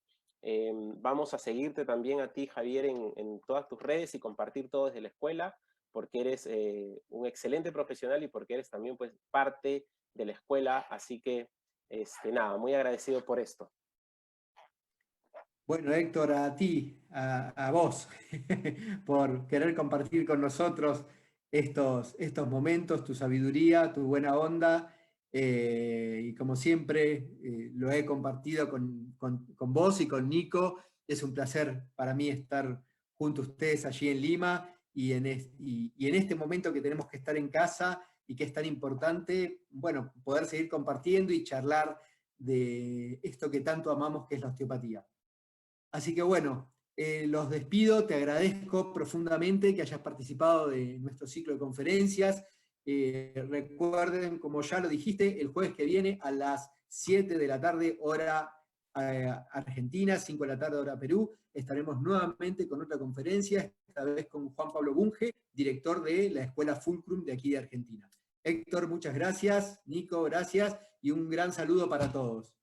Vamos a seguirte también a ti, Javier, en todas tus redes y compartir todo desde la escuela, porque eres un excelente profesional y porque eres también pues parte de la escuela. Así que, nada, muy agradecido por esto. Bueno, Héctor, a ti, a vos, por querer compartir con nosotros estos momentos, tu sabiduría, tu buena onda, y como siempre lo he compartido con vos y con Nico. Es un placer para mí estar junto a ustedes allí en Lima y en este momento que tenemos que estar en casa y que es tan importante, bueno, poder seguir compartiendo y charlar de esto que tanto amamos, que es la osteopatía. Así que bueno, los despido, te agradezco profundamente que hayas participado de nuestro ciclo de conferencias. Recuerden, como ya lo dijiste, el jueves que viene a las 7 de la tarde, hora Argentina, 5 de la tarde, hora Perú, estaremos nuevamente con otra conferencia, esta vez con Juan Pablo Bunge, director de la Escuela Fulcrum de aquí de Argentina. Héctor, muchas gracias. Nico, gracias. Y un gran saludo para todos.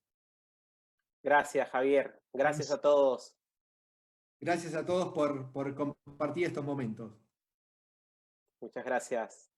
Gracias, Javier. Gracias a todos. Gracias a todos por compartir estos momentos. Muchas gracias.